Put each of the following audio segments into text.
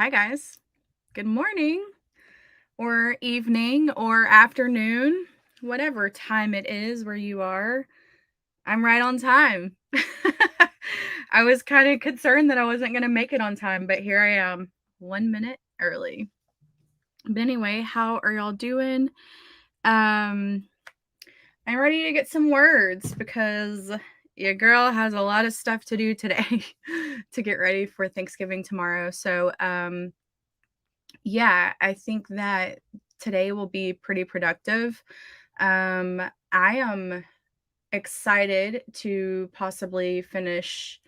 Hi, guys. Good morning, or evening, or afternoon, whatever time it is where you are. I'm right on time. I was kind of concerned that I wasn't going to make it on time, but here I am, 1 minute early. But anyway, how are y'all doing? Um, I'm ready to get some words because your girl has a lot of stuff to do today to get ready for Thanksgiving tomorrow. So, yeah, I think that today will be pretty productive. I am excited to possibly finish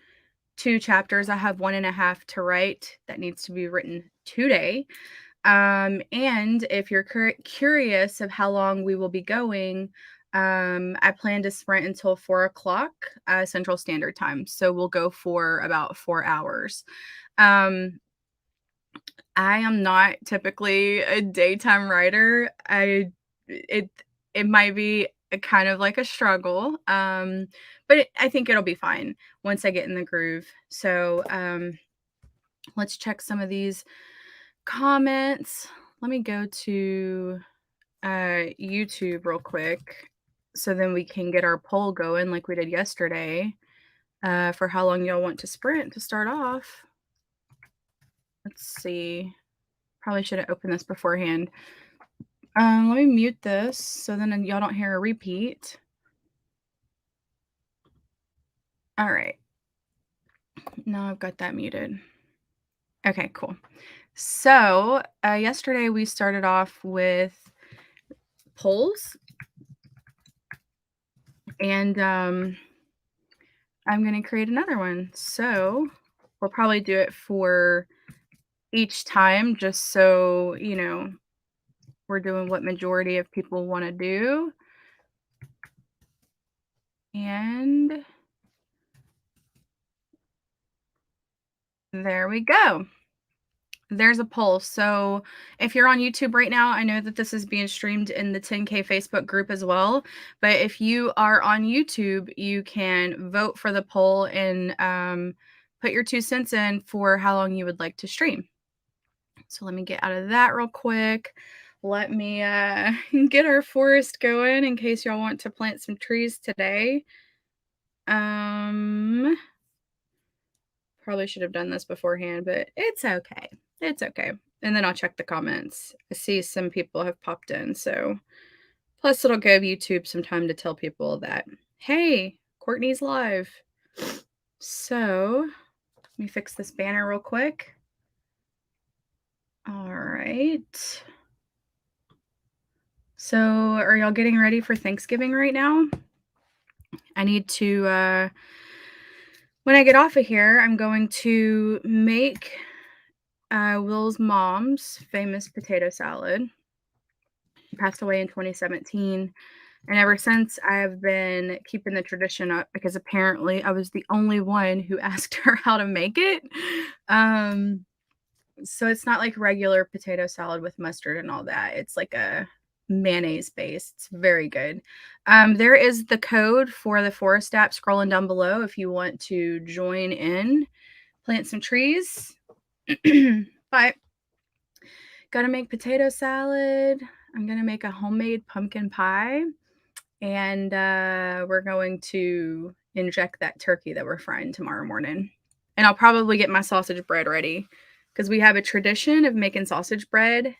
2 chapters. I have 1.5 to write that needs to be written today. And if you're curious of how long we will be going, I plan to sprint until 4 o'clock Central Standard Time. So we'll go for about 4 hours. Um, I am not typically a daytime writer. It it might be a kind of like a struggle, but I think it'll be fine once I get in the groove. So, let's check some of these comments. Let me go to YouTube real quick so then we can get our poll going like we did yesterday for how long y'all want to sprint to start off. Let's see. Probably should have opened this beforehand. Let me mute this so then y'all don't hear a repeat. All right. Now I've got that muted. Okay, cool. So, yesterday we started off with polls, and I'm going to create another one. So, we'll probably do it for each time just so, we're doing what majority of people want to do. And there we go. There's a poll. So if you're on YouTube right now, I know that this is being streamed in the 10K Facebook group as well. But if you are on YouTube, you can vote for the poll and put your 2 cents in for how long you would like to stream. So let me get out of that real quick. Let me get our forest going in case y'all want to plant some trees today. Probably should have done this beforehand, but it's okay. It's okay. And then I'll check the comments. I see some people have popped in, so plus it'll give YouTube some time to tell people that, hey, Courtney's live. So let me fix this banner real quick. All right. So are y'all getting ready for Thanksgiving right now? I need to, when I get off of here, I'm going to make Will's mom's famous potato salad. She passed away in 2017. And ever since, I've been keeping the tradition up because apparently I was the only one who asked her how to make it. So it's not like regular potato salad with mustard and all that. It's like a mayonnaise base. It's very good. There is the code for the Forest app scrolling down below if you want to join in, plant some trees. But gotta make potato salad. I'm gonna make a homemade pumpkin pie. And we're going to inject that turkey that we're frying tomorrow morning. And I'll probably get my sausage bread ready because we have a tradition of making sausage bread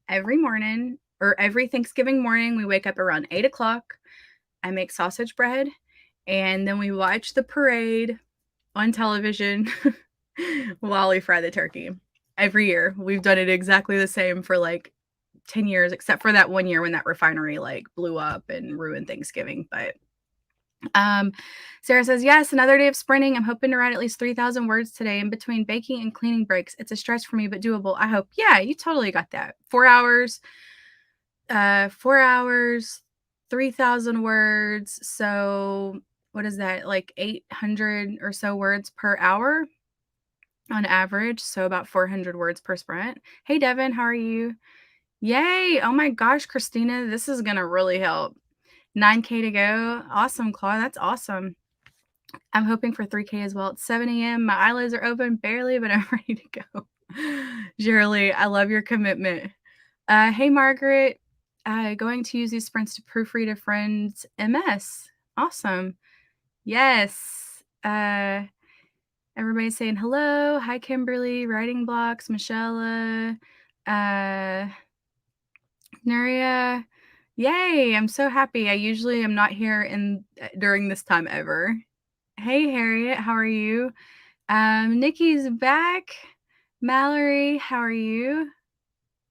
every morning or every Thanksgiving morning. We wake up around 8 o'clock. I make sausage bread and then we watch the parade on television while we fry the turkey. Every year. We've done it exactly the same for like 10 years, except for that one year when that refinery like blew up and ruined Thanksgiving. But Sarah says, yes, another day of sprinting. I'm hoping to write at least 3,000 words today in between baking and cleaning breaks. It's a stretch for me, but doable. I hope. Yeah, you totally got that. 4 hours, 3,000 words. So what is that? Like 800 or so words per hour on average. So about 400 words per sprint. Hey, Devin, how are you? Yay. Oh my gosh, Christina, this is going to really help. 9K to go. Awesome, Claude. That's awesome. I'm hoping for 3K as well. It's 7 a.m. My eyelids are open barely, but I'm ready to go. Shirley, I love your commitment. Hey, Margaret. Going to use these sprints to proofread a friend's MS. Awesome. Yes. Everybody's saying hello. Hi, Kimberly. Writing blocks. Michelle. Nuria. Yay. I'm so happy. I usually am not here during this time ever. Hey, Harriet. How are you? Nikki's back. Mallory, how are you?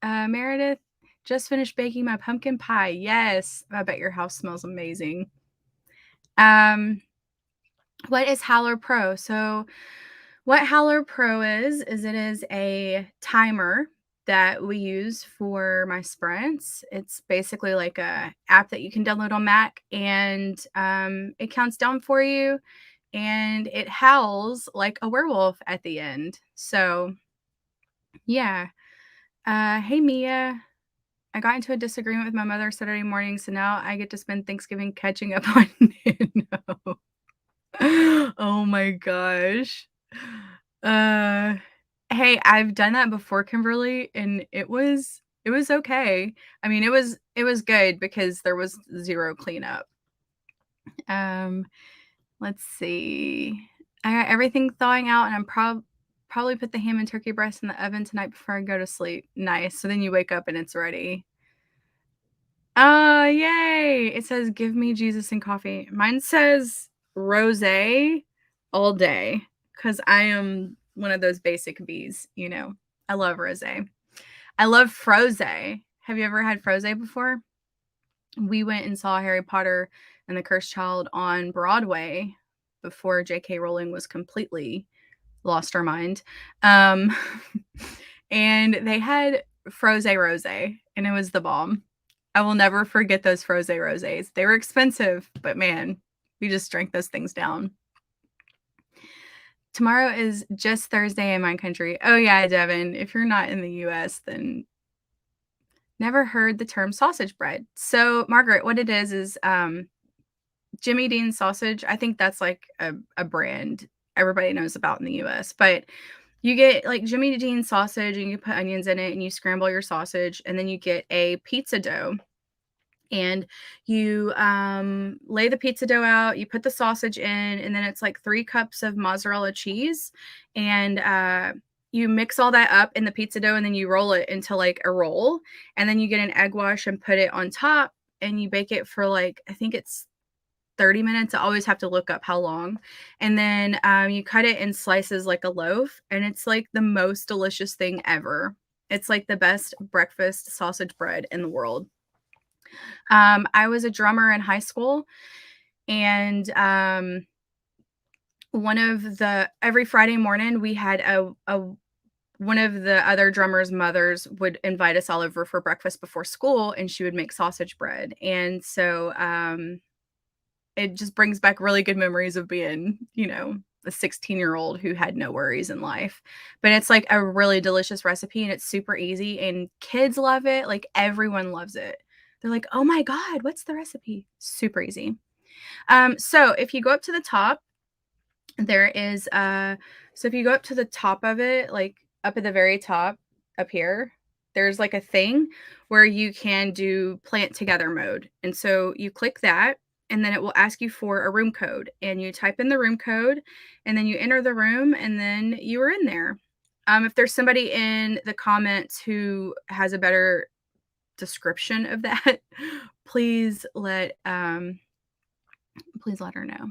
Meredith, just finished baking my pumpkin pie. Yes, I bet your house smells amazing. What is Howler Pro? So, what Howler Pro is it is a timer that we use for my sprints. It's basically like a app that you can download on Mac, and it counts down for you, and it howls like a werewolf at the end. So, yeah. Hey Mia. I got into a disagreement with my mother Saturday morning, so now I get to spend Thanksgiving catching up on no. Oh my gosh. Uh, hey, I've done that before, Kimberly, and it was okay. I mean, it was good because there was zero cleanup. Let's see. I got everything thawing out, and I'm probably put the ham and turkey breast in the oven tonight before I go to sleep. Nice. So then you wake up and it's ready. Yay! It says, "Give me Jesus and coffee." Mine says rosé all day because I am one of those basic bees, you know. I love rosé. I love frosé. Have you ever had frosé before? We went and saw Harry Potter and the Cursed Child on Broadway before J.K. Rowling was completely lost her mind. And they had frosé rosé, and it was the bomb. I will never forget those frosé rosés. They were expensive, but man, we just drank those things down. Tomorrow is just Thursday in my country. Oh yeah, Devin, if you're not in the US, then never heard the term sausage bread. So, Margaret, what it is Jimmy Dean's sausage. I think that's like a brand everybody knows about in the US, but you get like Jimmy Dean's sausage and you put onions in it and you scramble your sausage, and then you get a pizza dough, and you lay the pizza dough out, you put the sausage in, and then it's like 3 cups of mozzarella cheese, and you mix all that up in the pizza dough, and then you roll it into like a roll, and then you get an egg wash and put it on top, and you bake it for like, I think it's 30 minutes. I always have to look up how long. And then you cut it in slices like a loaf, and it's like the most delicious thing ever. It's like the best breakfast sausage bread in the world. I was a drummer in high school, and every Friday morning we had a one of the other drummers' mothers would invite us all over for breakfast before school, and she would make sausage bread. And so it just brings back really good memories of being, a 16-year-old who had no worries in life. But it's like a really delicious recipe, and it's super easy, and kids love it. Like everyone loves it. They're like, "Oh my God, what's the recipe?" Super easy. So if you go up to the top, there is so if you go up to the top of it, like up at the very top up here, there's like a thing where you can do plant together mode. And so you click that, and then it will ask you for a room code, and you type in the room code, and then you enter the room, and then you are in there. If there's somebody in the comments who has a better description of that, please let her know.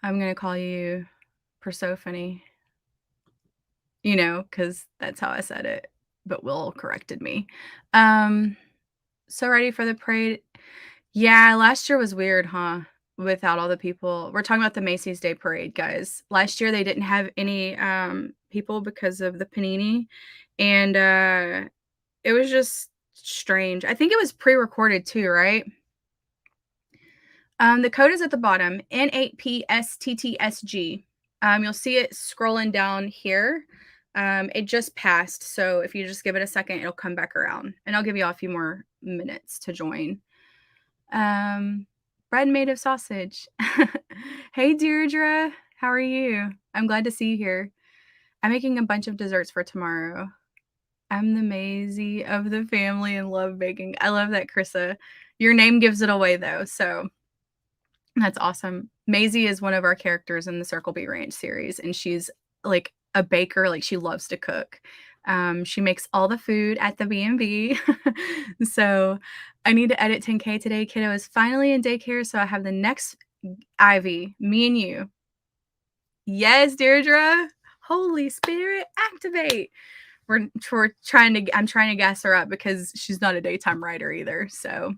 I'm gonna call you Persephone, because that's how I said it, but Will corrected me. So ready for the parade. Yeah, last year was weird, huh? Without all the people. We're talking about the Macy's Day Parade, guys. Last year they didn't have any people because of the panini, and it was just strange. I think it was pre-recorded too, right? The code is at the bottom, N8PSTTSG. You'll see it scrolling down here. It just passed, so if you just give it a second, it'll come back around, and I'll give you all a few more minutes to join. Bread made of sausage. Hey, Deirdre, how are you? I'm glad to see you here. I'm making a bunch of desserts for tomorrow. I'm the Maisie of the family and love baking. I love that, Krissa. Your name gives it away, though, so that's awesome. Maisie is one of our characters in the Circle B Ranch series, and she's like a baker, like she loves to cook. She makes all the food at the B&B. So I need to edit 10K today. Kiddo is finally in daycare, so I have the next Ivy, me and you. Yes, Deirdre. Holy Spirit, activate. I'm trying to gas her up because she's not a daytime writer either. So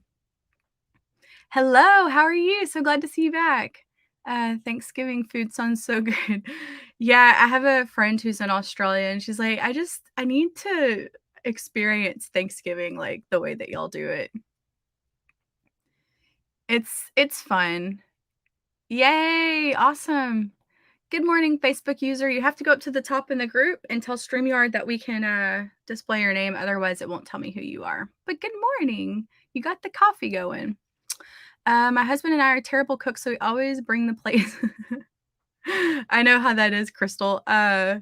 hello, how are you? So glad to see you back. Thanksgiving food sounds so good. Yeah, I have a friend who's in Australia and she's like, I need to experience Thanksgiving like the way that y'all do it. It's fun. Yay, awesome. Good morning, Facebook user. You have to go up to the top in the group and tell StreamYard that we can display your name. Otherwise, it won't tell me who you are. But good morning. You got the coffee going. My husband and I are terrible cooks, so we always bring the plates. I know how that is, Crystal. I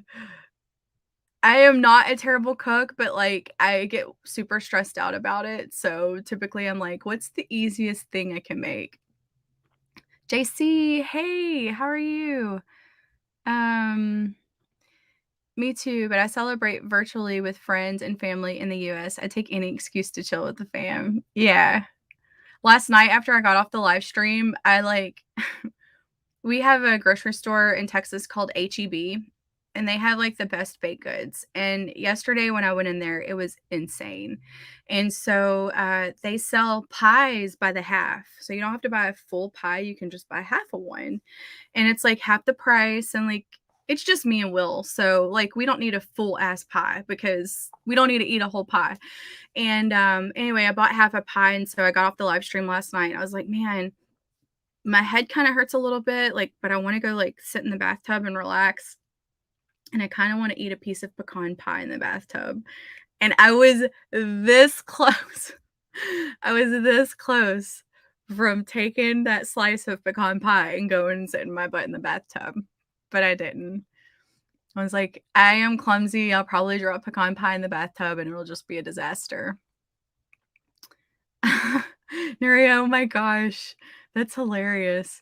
am not a terrible cook, but like I get super stressed out about it. So typically I'm like, what's the easiest thing I can make? JC, hey, how are you? Me too, but I celebrate virtually with friends and family in the US. I take any excuse to chill with the fam. Yeah. Last night after I got off the live stream, we have a grocery store in Texas called HEB, and they have like the best baked goods. And yesterday when I went in there, it was insane. And so they sell pies by the half. So you don't have to buy a full pie, you can just buy half of one. And it's like half the price. And like, it's just me and Will. So like, we don't need a full ass pie because we don't need to eat a whole pie. And anyway, I bought half a pie. And so I got off the live stream last night. I was like, man, my head kind of hurts a little bit, like, but I want to go like sit in the bathtub and relax. And I kind of want to eat a piece of pecan pie in the bathtub. And I was this close. I was this close from taking that slice of pecan pie and going and sitting my butt in the bathtub. But I didn't. I was like, I am clumsy. I'll probably drop pecan pie in the bathtub and it'll just be a disaster. Nuria, oh my gosh. That's hilarious.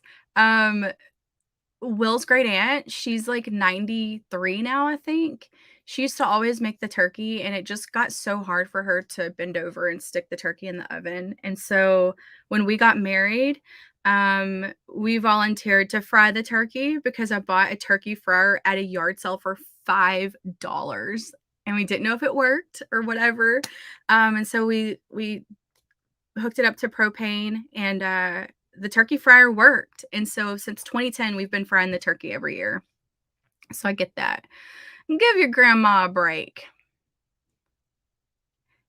Will's great aunt, she's like 93 now, I think. She used to always make the turkey, and it just got so hard for her to bend over and stick the turkey in the oven. And so when we got married, we volunteered to fry the turkey because I bought a turkey fryer at a yard sale for $5 and we didn't know if it worked or whatever. And so we hooked it up to propane and the turkey fryer worked. And so since 2010, we've been frying the turkey every year. So I get that. Give your grandma a break.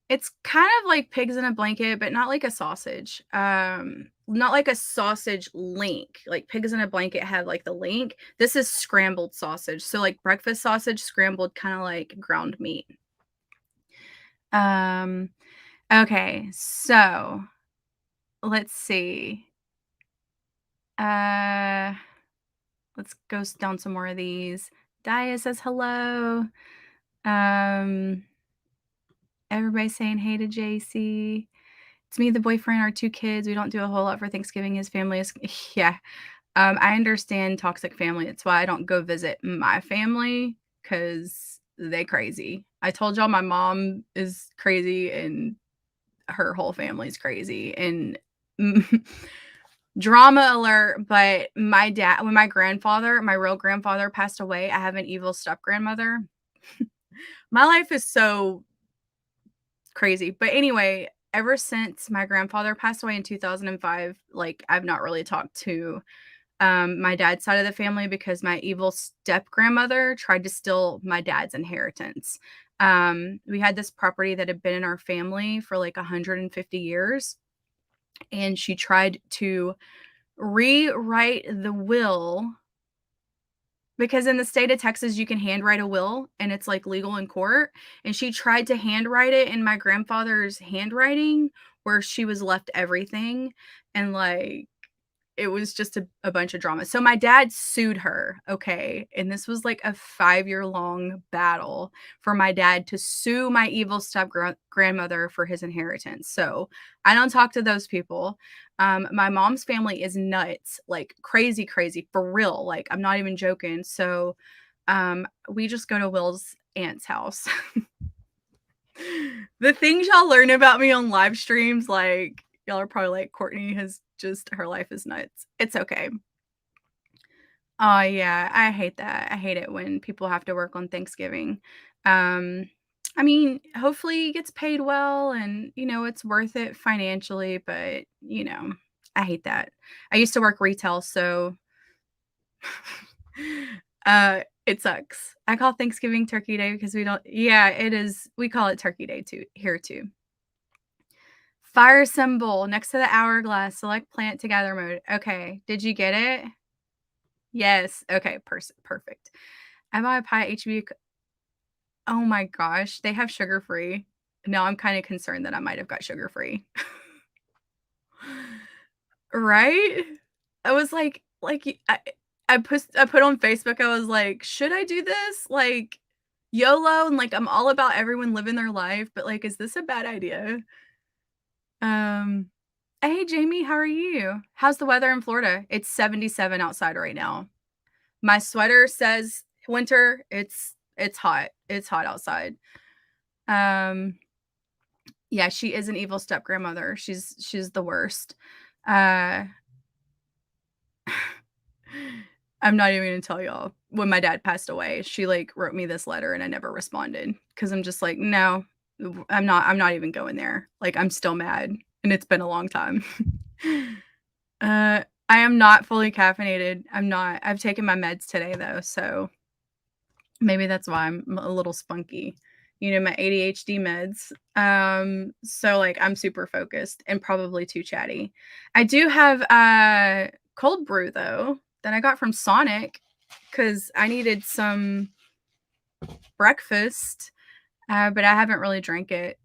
It's kind of like pigs in a blanket, but not like a sausage. Not like a sausage link. Like pigs in a blanket have like the link. This is scrambled sausage. So like breakfast sausage scrambled, kind of like ground meat. Okay, so let's see. Let's go down some more of these. Dia says hello. Everybody's saying hey to JC. It's me, the boyfriend, our 2 kids. We don't do a whole lot for Thanksgiving. His family is yeah. I understand toxic family. It's why I don't go visit my family because they crazy. I told y'all my mom is crazy and her whole family's crazy. And drama alert, but my dad, when my real grandfather passed away, I have an evil step grandmother. My life is so crazy. But anyway, ever since my grandfather passed away in 2005, like I've not really talked to my dad's side of the family because my evil step grandmother tried to steal my dad's inheritance. We had this property that had been in our family for like 150 years. And she tried to rewrite the will because in the state of Texas, you can handwrite a will and it's like legal in court. And she tried to handwrite it in my grandfather's handwriting where she was left everything. And like, it was just a bunch of drama. So my dad sued her, okay? And this was like a 5-year long battle for my dad to sue my evil step grandmother for his inheritance. So I don't talk to those people. My mom's family is nuts, like crazy, crazy for real. Like I'm not even joking. So we just go to Will's aunt's house. The things y'all learn about me on live streams, like y'all are probably like, Courtney has just her life is nuts. It's okay. Oh yeah, I hate that. I hate it when people have to work on Thanksgiving. Um, I mean, hopefully he gets paid well and it's worth it financially, but I hate that. I used to work retail, so it sucks. I call Thanksgiving Turkey Day because we don't yeah, it is we call it Turkey Day too here too. Fire symbol next to the hourglass, select plant together mode. Okay, did you get it? Yes. Okay, perfect. I bought a pie HB. Oh my gosh, they have sugar-free. Now I'm kinda concerned that I might have got sugar-free. Right? I was I put on Facebook, I was like, "Should I do this?" Like, YOLO, and, like, I'm all about everyone living their life, but, like, is this a bad idea? Um, hey, Jamie, how are you? How's the weather in Florida? It's 77 outside right now. My sweater says winter. It's hot. It's hot outside. Um, yeah, she is an evil step-grandmother. She's the worst. Uh I'm not even gonna tell y'all. When my dad passed away, she, like, wrote me this letter, and I never responded because 'cause I'm just like, "No, I'm not even going there." Like, I'm still mad, and it's been a long time. I am not fully caffeinated. I'm not. I've taken my meds today, though, so maybe that's why I'm a little spunky. My ADHD meds. So, like, I'm super focused and probably too chatty. I do have, cold brew, though, that I got from Sonic because I needed some breakfast, but I haven't really drank it.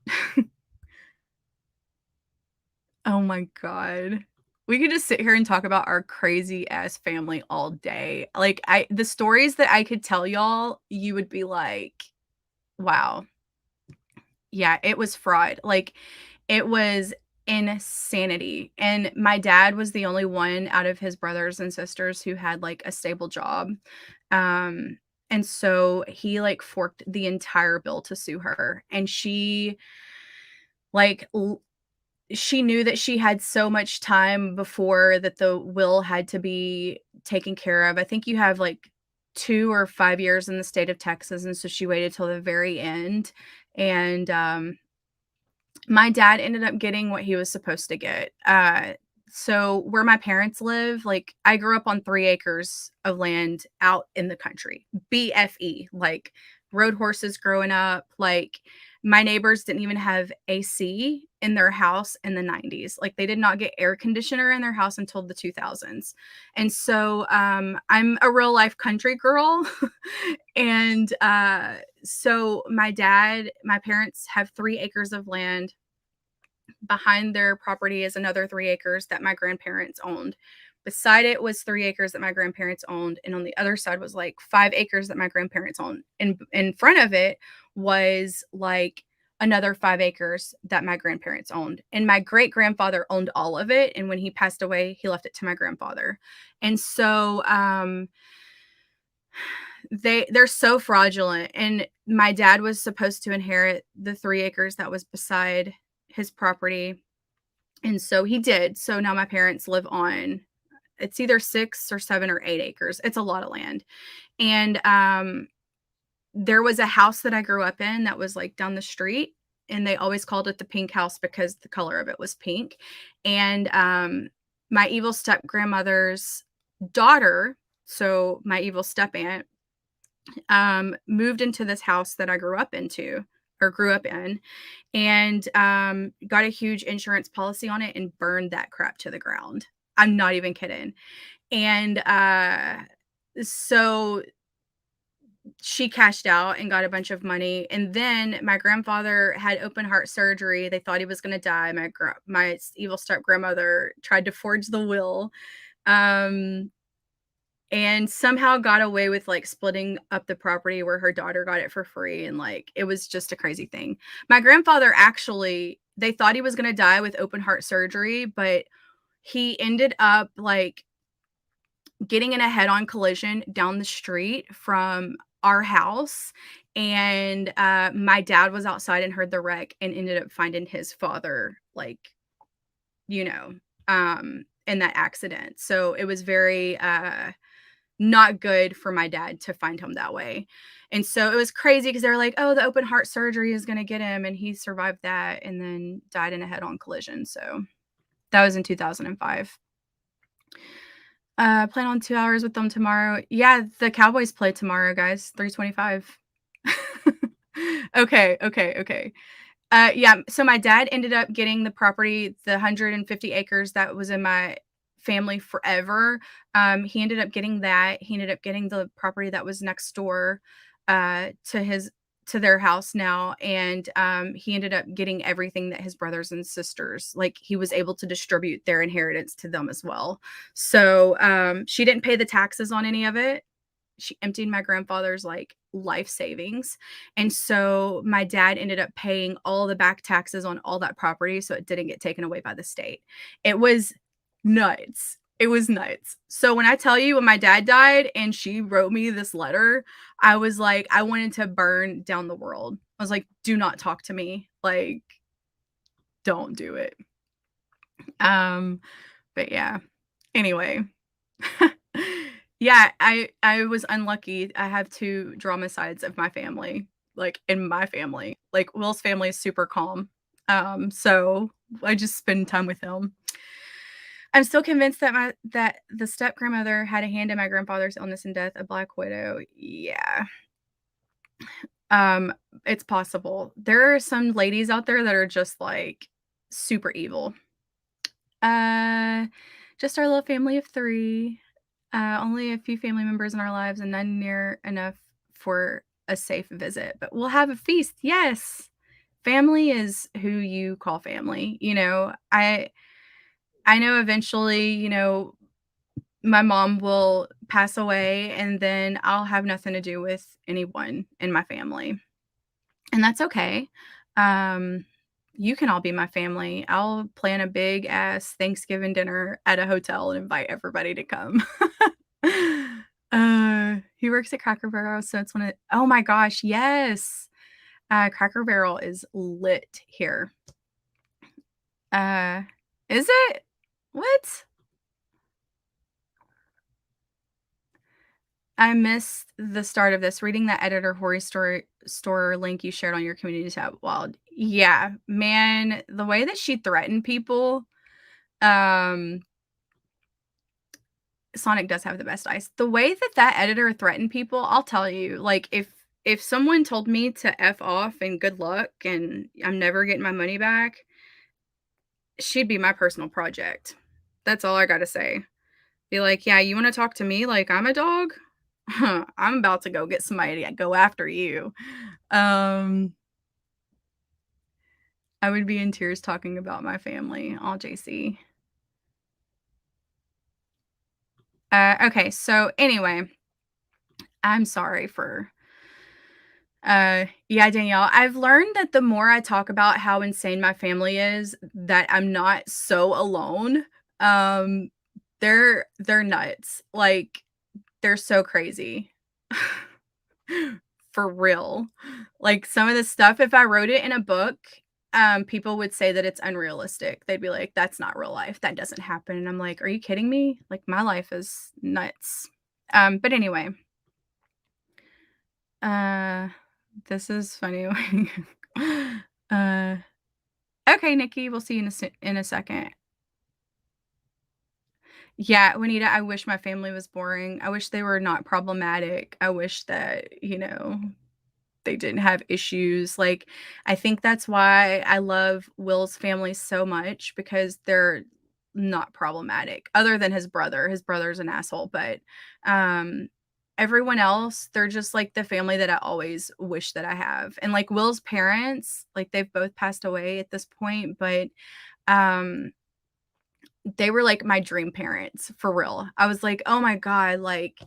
Oh my god. We could just sit here and talk about our crazy ass family all day. Like, the stories that I could tell y'all, you would be like, "Wow." Yeah, it was fraud. Like, it was insanity, and my dad was the only one out of his brothers and sisters who had, like, a stable job, um, and so he, like, forked the entire bill to sue her, and like, she knew that she had so much time before that the will had to be taken care of. I think you have, like, 2 or 5 years in the state of Texas, and so she waited till the very end, and, my dad ended up getting what he was supposed to get. So where my parents live, like, I grew up on 3 acres of land out in the country. BFE, like, rode horses growing up, like, my neighbors didn't even have AC in their house in the 90s. Like, they did not get air conditioner in their house until the 2000s. And so, I'm a real life country girl. And, so my parents have 3 acres of land. Behind their property is another 3 acres that my grandparents owned. Beside it was 3 acres that my grandparents owned, and on the other side was, like, 5 acres that my grandparents owned. And in front of it was, like, another 5 acres that my grandparents owned. And my great-grandfather owned all of it, and when he passed away, he left it to my grandfather. And so, they're so fraudulent, and my dad was supposed to inherit the 3 acres that was beside his property, and so he did. So now my parents live on it's either 6 or 7 or 8 acres. It's a lot of land. And, there was a house that I grew up in that was, like, down the street, and they always called it the pink house because the color of it was pink. And, my evil step-grandmother's daughter, so my evil step-aunt, moved into this house that I grew up in, and, got a huge insurance policy on it and burned that crap to the ground. I'm not even kidding. And, so she cashed out and got a bunch of money, and then my grandfather had open heart surgery. They thought he was gonna die. My evil step-grandmother tried to forge the will, Um, and somehow got away with, like, splitting up the property where her daughter got it for free, and, like, it was just a crazy thing. My grandfather actually they thought he was gonna die with open heart surgery, but he ended up, like, getting in a head-on collision down the street from our house, and, my dad was outside and heard the wreck and ended up finding his father, like, you know, in that accident. So, it was very, not good for my dad to find him that way. And so, it was crazy because they were like, "Oh, the open heart surgery is gonna get him," and he survived that and then died in a head-on collision, so that was in 2005. Plan on 2 hours with them tomorrow. Yeah, the Cowboys play tomorrow, guys, 3:25. Okay, okay, okay. Yeah, so my dad ended up getting the property, the 150 acres that was in my family forever. He ended up getting that. He ended up getting the property that was next door, to his to their house now, and, he ended up getting everything that his brothers and sisters like, he was able to distribute their inheritance to them as well. So, she didn't pay the taxes on any of it. She emptied my grandfather's, like, life savings, and so my dad ended up paying all the back taxes on all that property so it didn't get taken away by the state. It was nuts. It was nuts. So when I tell you when my dad died and she wrote me this letter, I was like, I wanted to burn down the world. I was like, "Do not talk to me. Like, don't do it." Um, but yeah. Anyway. Yeah, I was unlucky. I have 2 drama sides of my family, like, in my family. Like, Will's family is super calm, so I just spend time with him. I'm still convinced that the step-grandmother had a hand in my grandfather's illness and death, a black widow. Yeah, um, it's possible. There are some ladies out there that are just, like, super evil. Uh, just our little family of 3. Only a few family members in our lives and none near enough for a safe visit, but we'll have a feast. Yes. Family is who you call family. I know eventually, my mom will pass away and then I'll have nothing to do with anyone in my family. And that's okay. Um, you can all be my family. I'll plan a big ass Thanksgiving dinner at a hotel and invite everybody to come. He works at Cracker Barrel, so it's one of oh my gosh, yes. Cracker Barrel is lit here. Uh, is it? What? I missed the start of this. Reading that editor Horry story store link you shared on your community tab. Wild. Yeah, man, the way that she threatened people, um, Sonic does have the best eyes. The way that that editor threatened people, I'll tell you, like, if someone told me to F off and good luck and I'm never getting my money back, she'd be my personal project. That's all I gotta say. Be like, "Yeah, you wanna talk to me like I'm a dog? I'm about to go get somebody to go after you." Um, I would be in tears talking about my family. Aw, JC. Okay, so anyway, I'm sorry for yeah, Danielle, I've learned that the more I talk about how insane my family is, that I'm not so alone. Um, they're nuts. Like, they're so crazy. For real. Like, some of the stuff, if I wrote it in a book, people would say that it's unrealistic. They'd be like, "That's not real life. That doesn't happen." And I'm like, "Are you kidding me? Like, my life is nuts." But anyway, uh, this is funny. Uh, okay, Nikki, we'll see you in a second. Yeah, Juanita, I wish my family was boring. I wish they were not problematic. I wish that, they didn't have issues. Like, I think that's why I love Will's family so much because they're not problematic other than his brother. His brother's an asshole, but um everyone else, they're just like the family that I always wish that I have. And like Will's parents, like they've both passed away at this point, but um They were, like, my dream parents, for real. I was like, "Oh my god," like,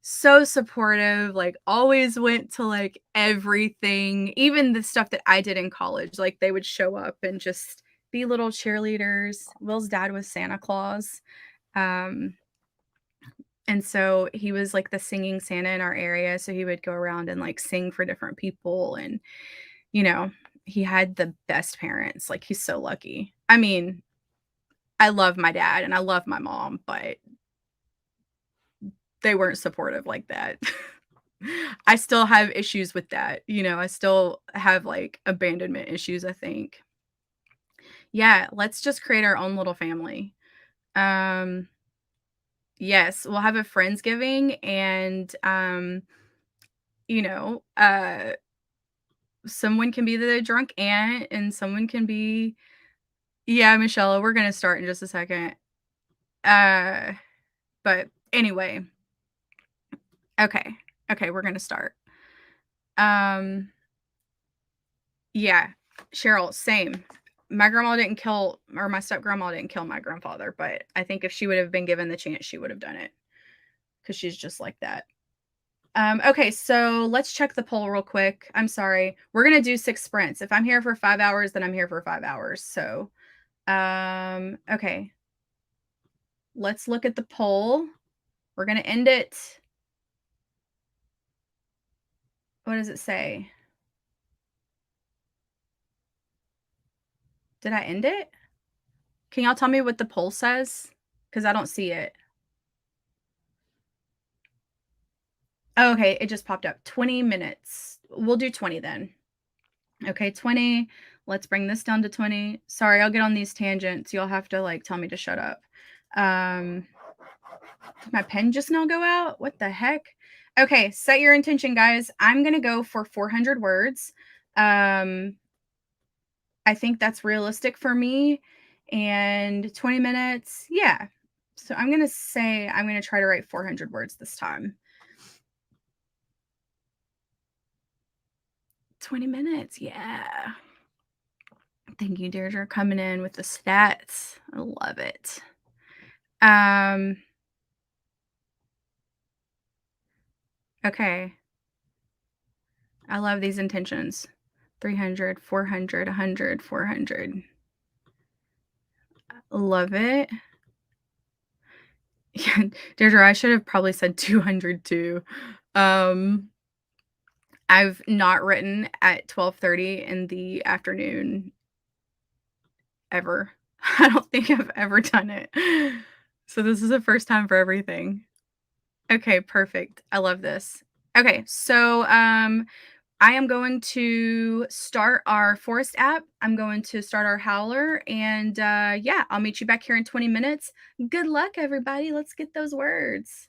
so supportive, like, always went to, like, everything, even the stuff that I did in college, like, they would show up and just be little cheerleaders. Will's dad was Santa Claus, um, and so he was, like, the singing Santa in our area, so he would go around and, like, sing for different people, and, you know, he had the best parents, like, he's so lucky. I mean, I love my dad and I love my mom, but they weren't supportive like that. I still have issues with that, I still have, like, abandonment issues, I think. Yeah, let's just create our own little family. Um, yes, we'll have a friendsgiving and, you know, uh, someone can be the drunk aunt and someone can be yeah, Michelle, we're gonna start in just a second. Uh, but anyway, okay. Okay, we're gonna start. Um Yeah, Cheryl, same. My grandma didn't kill or my step-grandma didn't kill my grandfather, but I think if she would have been given the chance, she would have done it because she's just like that. Okay, so let's check the poll real quick. I'm sorry. We're gonna do 6 sprints. If I'm here for 5 hours, then I'm here for 5 hours. So, okay, let's look at the poll. We're gonna end it what does it say? Did I end it? Can y'all tell me what the poll says? Because I don't see it. Oh, okay, it just popped up. 20 minutes. We'll do 20 then. Okay, 20. Let's bring this down to 20. Sorry, I'll get on these tangents. You'll have to like tell me to shut up. Did my pen just now go out? What the heck? Okay, set your intention, guys. I'm gonna go for 400 words. Um, I think that's realistic for me. And 20 minutes, yeah. So I'm gonna say I'm gonna try to write 400 words this time. 20 minutes, yeah. Thank you, Deirdre, coming in with the stats. I love it. Um, okay. I love these intentions. 300, 400, 100, 400. Love it. Yeah, Deirdre, I should have probably said 200 too. Um, I've not written at 12:30 in the afternoon ever. I don't think I've ever done it. So this is the first time for everything. Okay, perfect. I love this. Okay, so I am going to start our Forest app. I'm going to start our Howler, and yeah, I'll meet you back here in 20 minutes. Good luck, everybody. Let's get those words.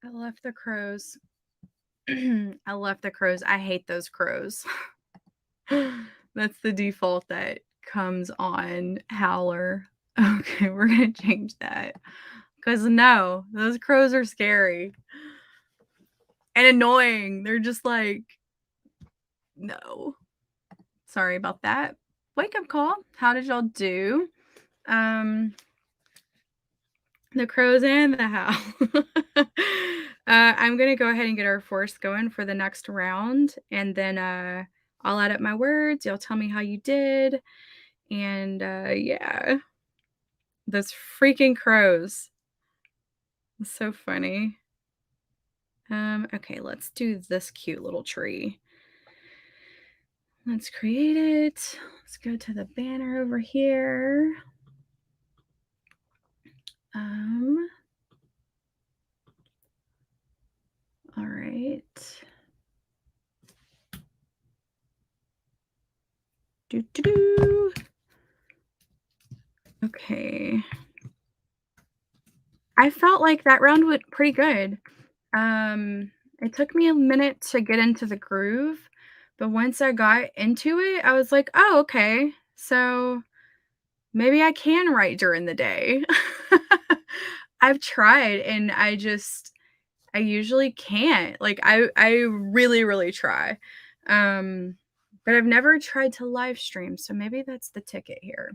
I love the crows. I love the crows. I hate those crows. That's the default that comes on Howler. Okay, we're gonna change that. Because no, those crows are scary and annoying. They're just like, no. Sorry about that. Wake up call. How did y'all do? The crows and the how. I'm gonna go ahead and get our force going for the next round, and then I'll add up my words. Y'all tell me how you did, and yeah, those freaking crows. It's so funny. Okay, let's do this cute little tree. Let's create it. Let's go to the banner over here. All right. Do. Okay. I felt like that round went pretty good. It took me a minute to get into the groove, but once I got into it, I was like, "Oh, okay. So maybe I can write during the day." I've tried and I usually can't. Like I really, really try. Um, but I've never tried to live stream, so maybe that's the ticket here.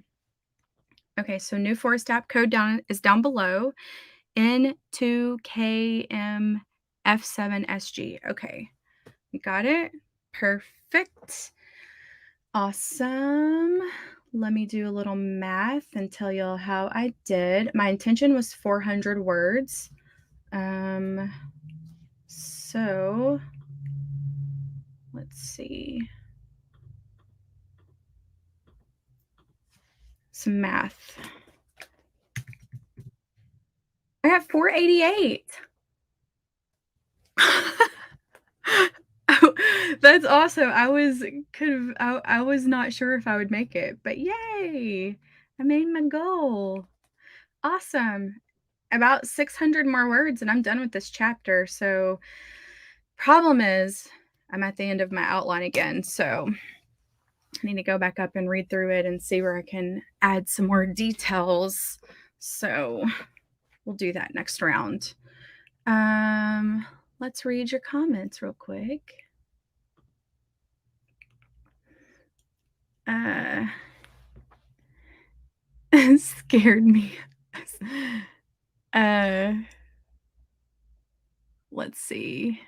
Okay, so new Forest app code is down below. N2KMF7SG. Okay, you got it. Perfect. Awesome. Let me do a little math and tell y'all how I did. My intention was 400 words. So let's see. Some math. I got 488. Oh, that's awesome. I was not sure if I would make it, but yay! I made my goal. Awesome. About 600 more words and I'm done with this chapter. So problem is I'm at the end of my outline again. So I need to go back up and read through it and see where I can add some more details. So we'll do that next round. Let's read your comments real quick. Scared me. Let's see.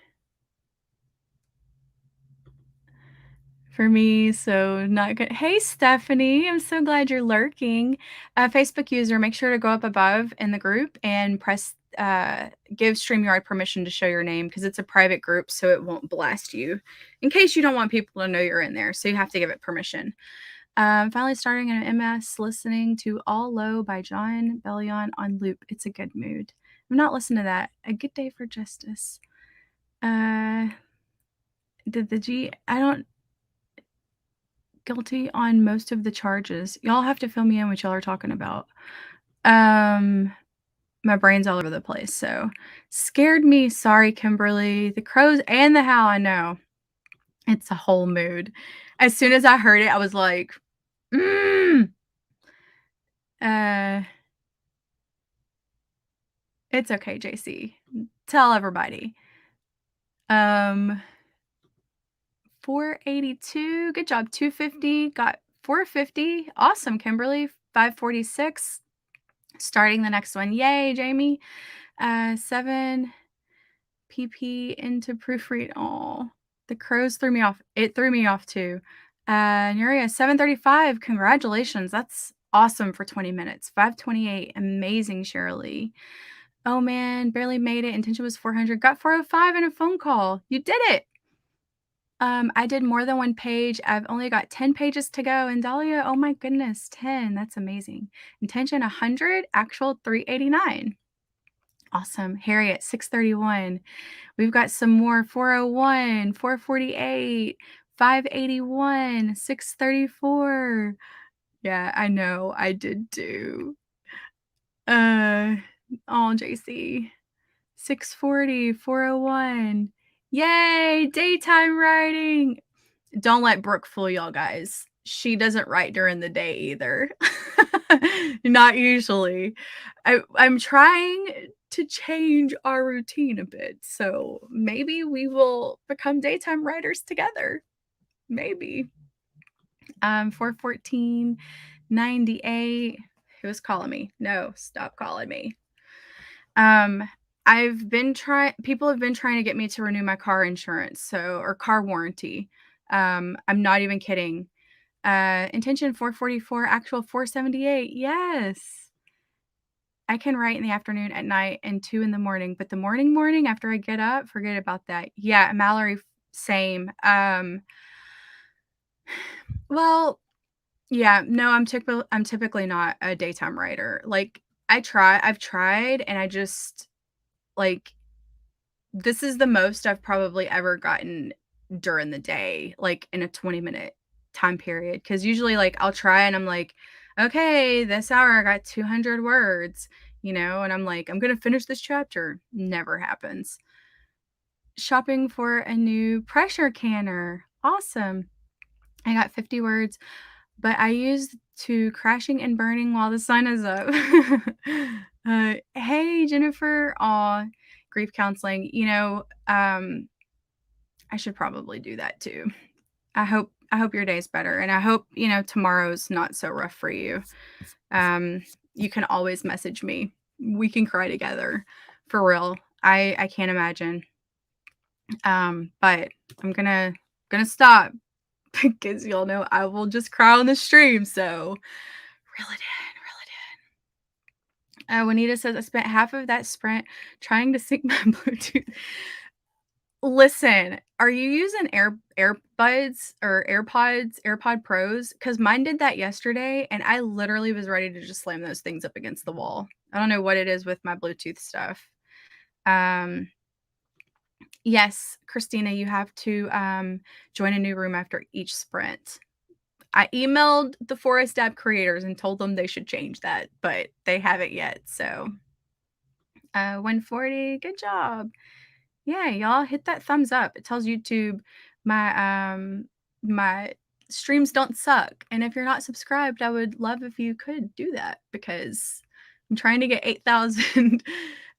For me, so not good. Hey, Stephanie, I'm so glad you're lurking. Facebook user, make sure to go up above in the group and press give StreamYard permission to show your name because it's a private group, so it won't blast you in case you don't want people to know you're in there. So you have to give it permission. Finally starting an MS listening to All Low by John Bellion on loop. It's a good mood. I'm not listening to that. A Good Day for Justice. Did the G I don't guilty on most of the charges. Y'all have to fill me in what y'all are talking about. My brain's all over the place. So scared me. Sorry, Kimberly. The crows and the how I know. It's a whole mood. As soon as I heard it, I was like, it's okay, JC. Tell everybody. 482. Good job. 250. Got 450. Awesome, Kimberly. 546. Starting the next one. Yay, Jamie. 7 PP into proofread. Oh, the crows threw me off. It threw me off too. Nuria, 735. Congratulations. That's awesome for 20 minutes. 528. Amazing, Shirley. Oh man, barely made it. Intention was 400. Got 405 in a phone call. You did it. I did more than one page. I've only got 10 pages to go. And Dahlia, oh my goodness, 10. That's amazing. Intention 100, actual 389. Awesome. Harriet, 631. We've got some more 401, 448, 581, 634. Yeah, I know, I did too. Uh, oh, JC. 6:40, 4:01. Yay, daytime writing. Don't let Brooke fool y'all, guys. She doesn't write during the day either. Not usually. I'm trying to change our routine a bit, so maybe we will become daytime writers together. Maybe. 414, 98. Who's calling me? No, stop calling me. Um, I've been trying people have been trying to get me to renew my car insurance, or car warranty. I'm not even kidding. Intention 444, actual 478. Yes. I can write in the afternoon, at night, and 2 in the morning, but the morning after I get up, forget about that. Yeah, Mallory, same. Well, yeah, no, I'm typically not a daytime writer. Like, I've tried, and I just, like, this is the most I've probably ever gotten during the day, like, in a 20-minute time period. Because usually, like, I'll try and I'm like, "Okay, this hour I got 200 words," and I'm like, "I'm gonna finish this chapter." Never happens. Shopping for a new pressure canner. Awesome. I got 50 words, but I used to crashing and burning while the sun is up. Hey, Jennifer. Aw, grief counseling. I should probably do that too. I hope your day's better, and I hope, tomorrow's not so rough for you. You can always message me. We can cry together. For real. I can't imagine. But I'm gonna stop because y'all know I will just cry on the stream, so reel it in, reel it in. Juanita says, "I spent half of that sprint trying to sync my Bluetooth." Listen, are you using AirBuds or AirPod Pros? Because mine did that yesterday, and I literally was ready to just slam those things up against the wall. I don't know what it is with my Bluetooth stuff. Um, yes, Christina, you have to join a new room after each sprint. I emailed the Forest app creators and told them they should change that, but they haven't yet. So, 140, good job. Yeah, y'all hit that thumbs up. It tells YouTube my streams don't suck. And if you're not subscribed, I would love if you could do that because I'm trying to get 8,000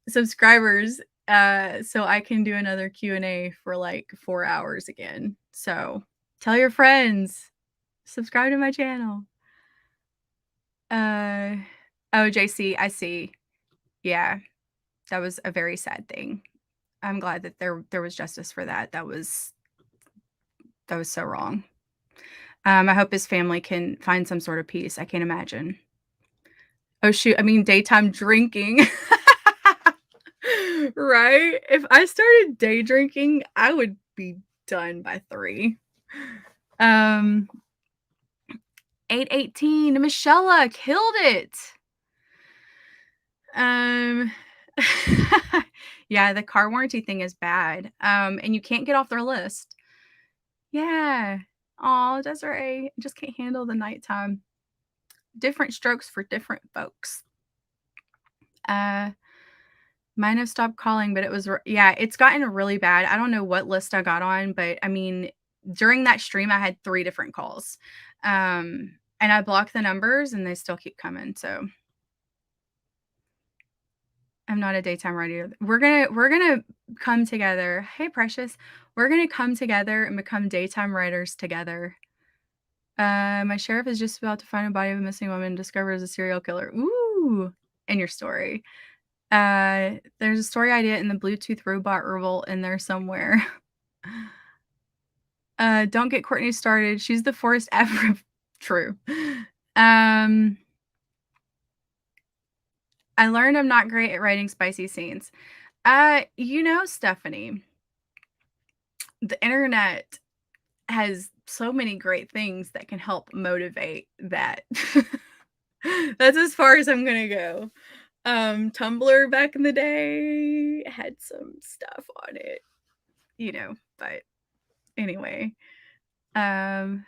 subscribers so I can do another Q&A for like 4 hours again. So, tell your friends. Subscribe to my channel. Oh, JC, I see. Yeah, that was a very sad thing. I'm glad that there was justice for that. That was so wrong. I hope his family can find some sort of peace. I can't imagine. Oh shoot, I mean daytime drinking. Right? If I started day drinking, I would be done by 3. Um 818, Michelle killed it. Um yeah, the car warranty thing is bad. And you can't get off their list. Yeah. Oh, Desiree, I just can't handle the nighttime. Different strokes for different folks. Mine have stopped calling, but yeah, it's gotten really bad. I don't know what list I got on, but I mean, during that stream, I had 3 different calls. And I blocked the numbers and they still keep coming. So I'm not a daytime writer. We're gonna come together. Hey, Precious. We're gonna come together and become daytime writers together. My sheriff is just about to find a body of a missing woman and discovers a serial killer. Ooh, in your story. There's a story idea in the Bluetooth robot Herbal in there somewhere. Don't get Courtney started. She's the forest ever. True. I learned I'm not great at writing spicy scenes. Stephanie, the internet has so many great things that can help motivate that. That's as far as I'm gonna go. Tumblr back in the day had some stuff on it, but anyway. Um,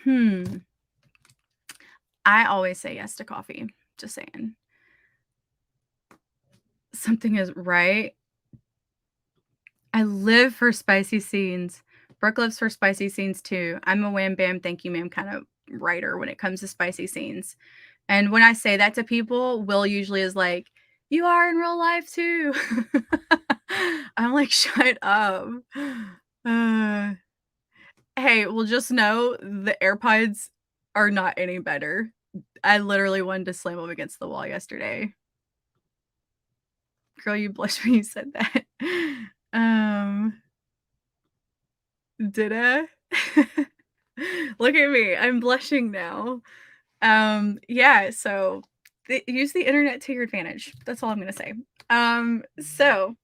hmm. I always say yes to coffee, just saying. Something is right. I live for spicy scenes. Brooke lives for spicy scenes too. I'm a wham bam, thank you ma'am kind of writer when it comes to spicy scenes. And when I say that to people, Will usually is like, "You are in real life too." I'm like, "Shut up." Uh, hey, well, just know the AirPods are not any better. I literally wanted to slam them against the wall yesterday. Girl, you blushed when you said that. Um, did I? Look at me, I'm blushing now. Yeah, so use the internet to your advantage. That's all I'm gonna say. So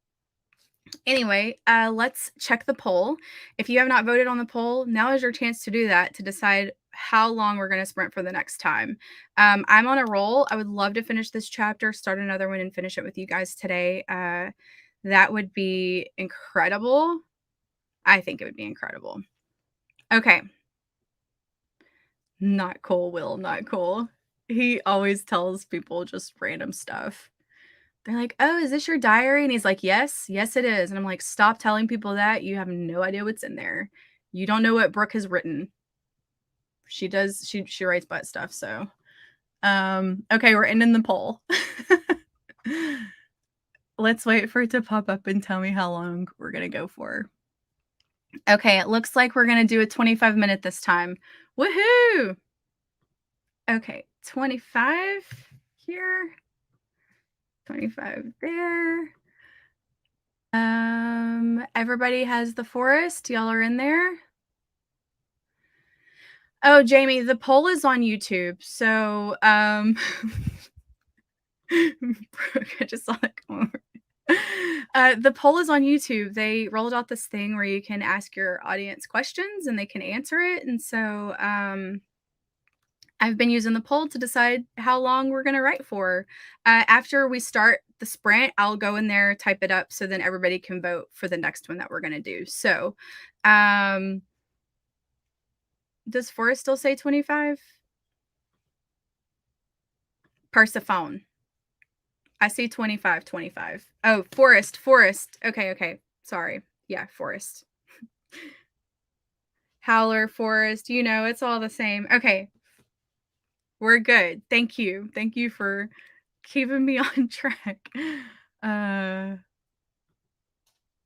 anyway, let's check the poll. If you have not voted on the poll, now is your chance to do that to decide how long we're going to sprint for the next time. I'm on a roll. I would love to finish this chapter, start another one, and finish it with you guys today. That would be incredible. I think it would be incredible. Okay. Not cool, Will. Not cool. He always tells people just random stuff. They're like, "Oh, is this your diary?" And he's like, "Yes, yes, it is." And I'm like, "Stop telling people that. You have no idea what's in there. You don't know what Brooke has written. She does, she writes butt stuff, so." Okay, we're ending the poll. Let's wait for it to pop up and tell me how long we're gonna go for. Okay, it looks like we're gonna do a 25-minute this time. Woohoo! Okay, 25 here, 25 there. Everybody has the forest. Y'all are in there? Oh, Jamie, the poll is on YouTube. So, I just saw that come over. The poll is on YouTube. They rolled out this thing where you can ask your audience questions and they can answer it. And so, I've been using the poll to decide how long we're going to write for. After we start the sprint, I'll go in there, type it up so then everybody can vote for the next one that we're going to do. So, does Forrest still say 25? Persephone. I see 25, 25. Oh, Forrest. Okay, okay. Sorry. Yeah, Forrest. Howler, Forrest, it's all the same. Okay. We're good. Thank you. Thank you for keeping me on track.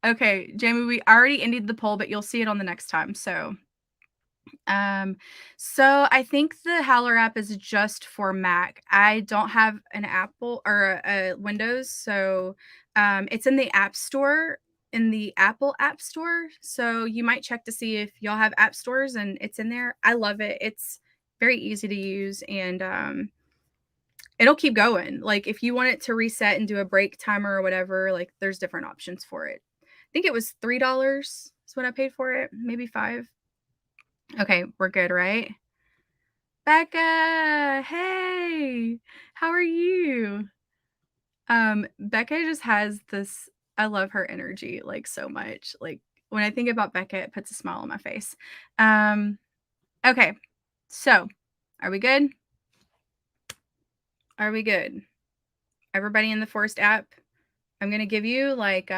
Okay, Jamie, we already ended the poll, but you'll see it on the next time. Um, so I think the Howler app is just for Mac. I don't have an Apple or a Windows, so it's in the App Store, in the Apple App Store. So you might check to see if y'all have app stores and it's in there. I love it. It's very easy to use and it'll keep going. Like if you want it to reset and do a break timer or whatever, like there's different options for it. I think it was $3 is what I paid for it, maybe 5. Okay, we're good, right? Becca, hey, how are you? Becca just has this, I love her energy like so much. Like when I think about Becca, it puts a smile on my face. Okay, so are we good? Are we good? Everybody in the Forest app, I'm gonna give you like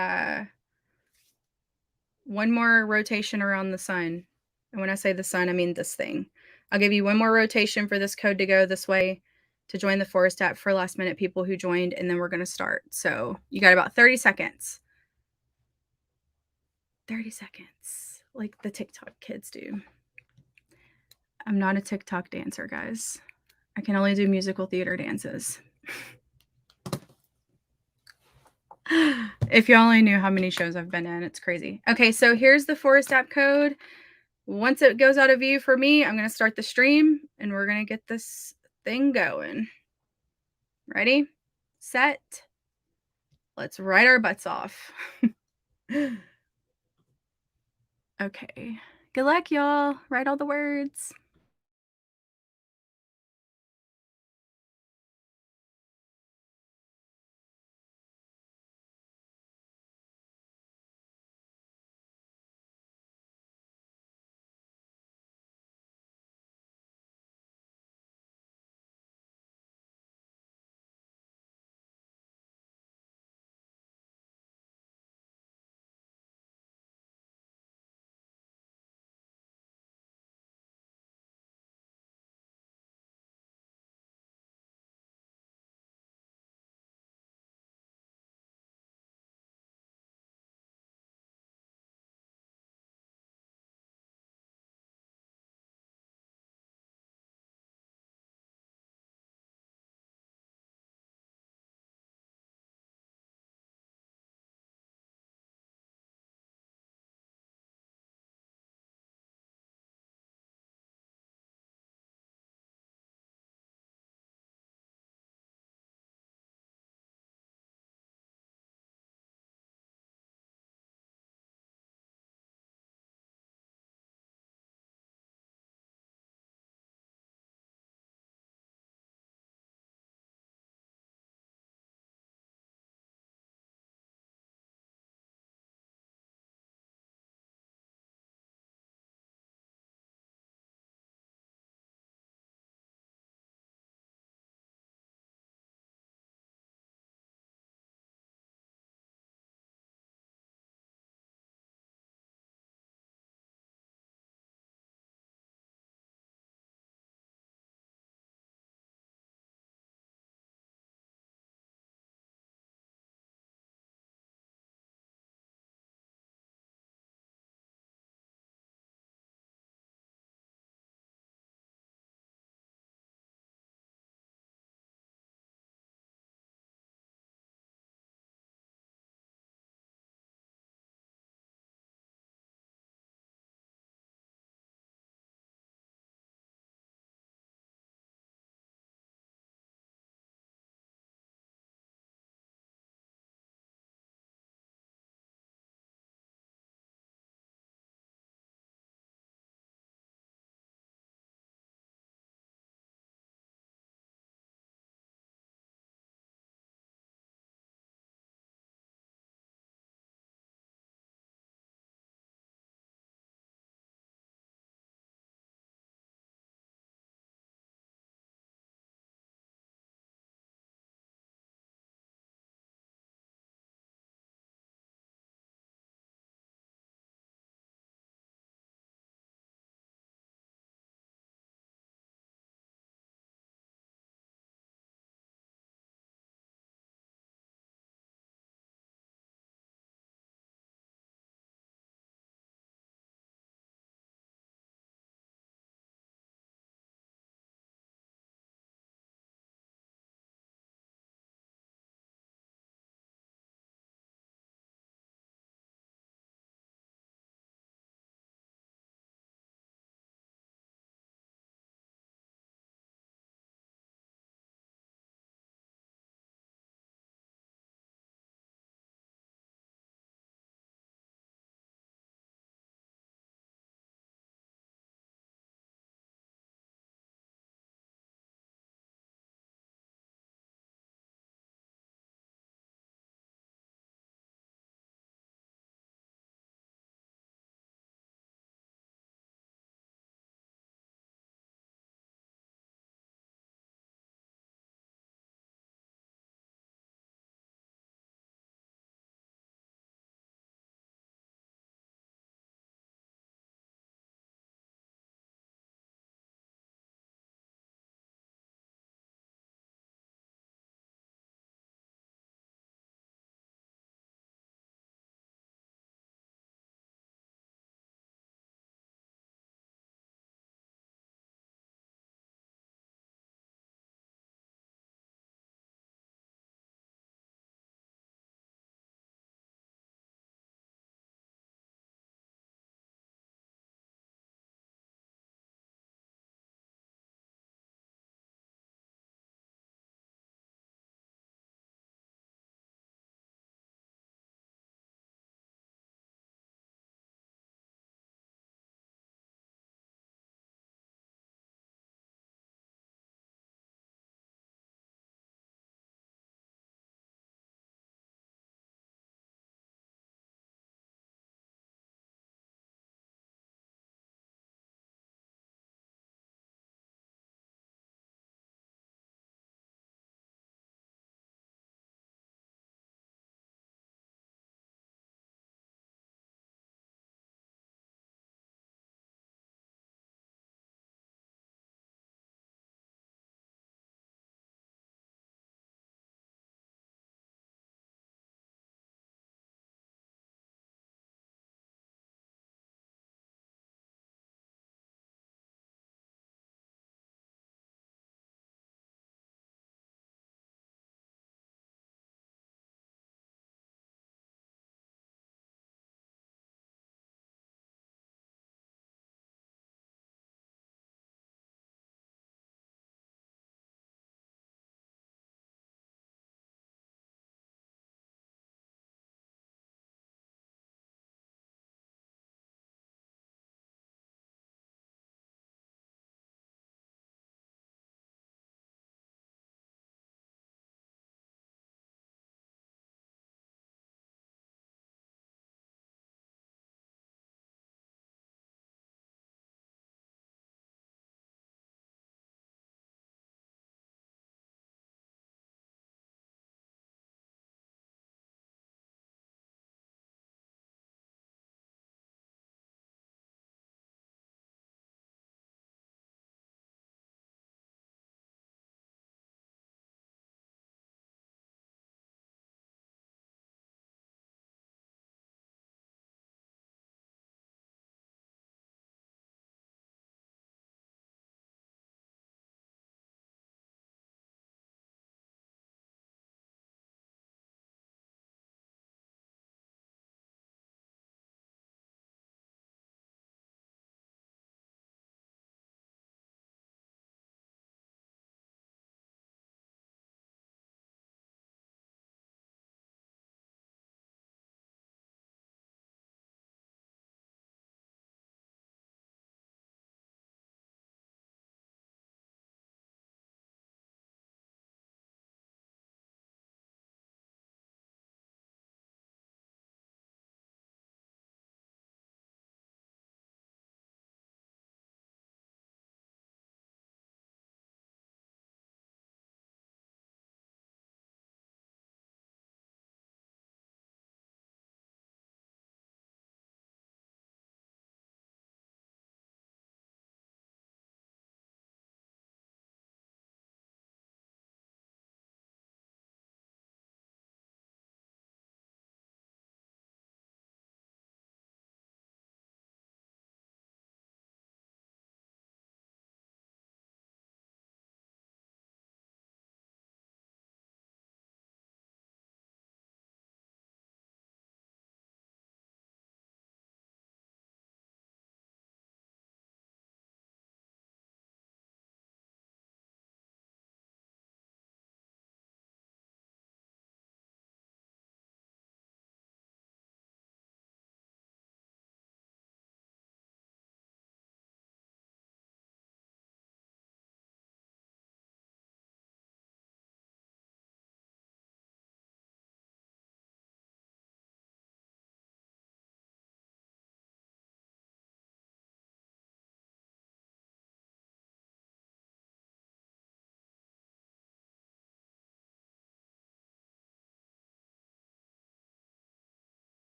one more rotation around the sun. And when I say the sun, I mean this thing. I'll give you one more rotation for this code to go this way to join the Forest app for last minute people who joined, and then we're going to start. So you got about 30 seconds. 30 seconds, like the TikTok kids do. I'm not a TikTok dancer, guys. I can only do musical theater dances. If you only knew how many shows I've been in, it's crazy. Okay, so here's the Forest app code. Once it goes out of view for me, I'm going to start the stream and we're going to get this thing going. Ready, set, let's write our butts off. Okay, good luck, y'all. Write all the words.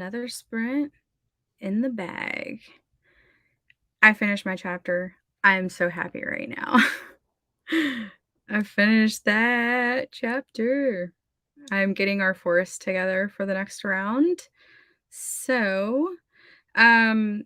another sprint in the bag. I finished my chapter. I am so happy right now. I finished that chapter. I'm getting our forest together for the next round. So, um,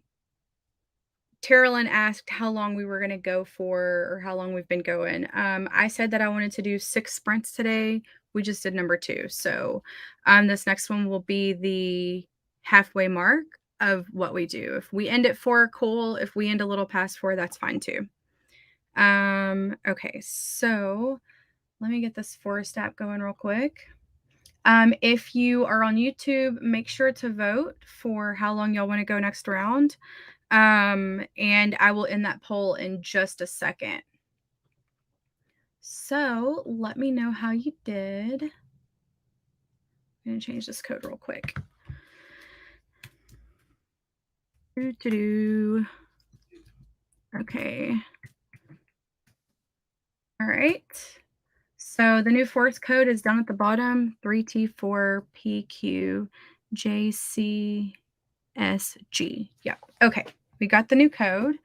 Terrellyn asked how long we were gonna go for or how long we've been going. I said that I wanted to do 6 sprints today. We just did number 2. So, this next one will be the halfway mark of what we do. If we end at 4, cool. If we end a little past 4, that's fine too. Okay, so let me get this forest app going real quick. If you are on YouTube, make sure to vote for how long y'all want to go next round. And I will end that poll in just a second. So let me know how you did. I'm going to change this code real quick. Okay. All right. So the new forest code is down at the bottom, 3T4PQJCSG. Yeah. Okay. We got the new code.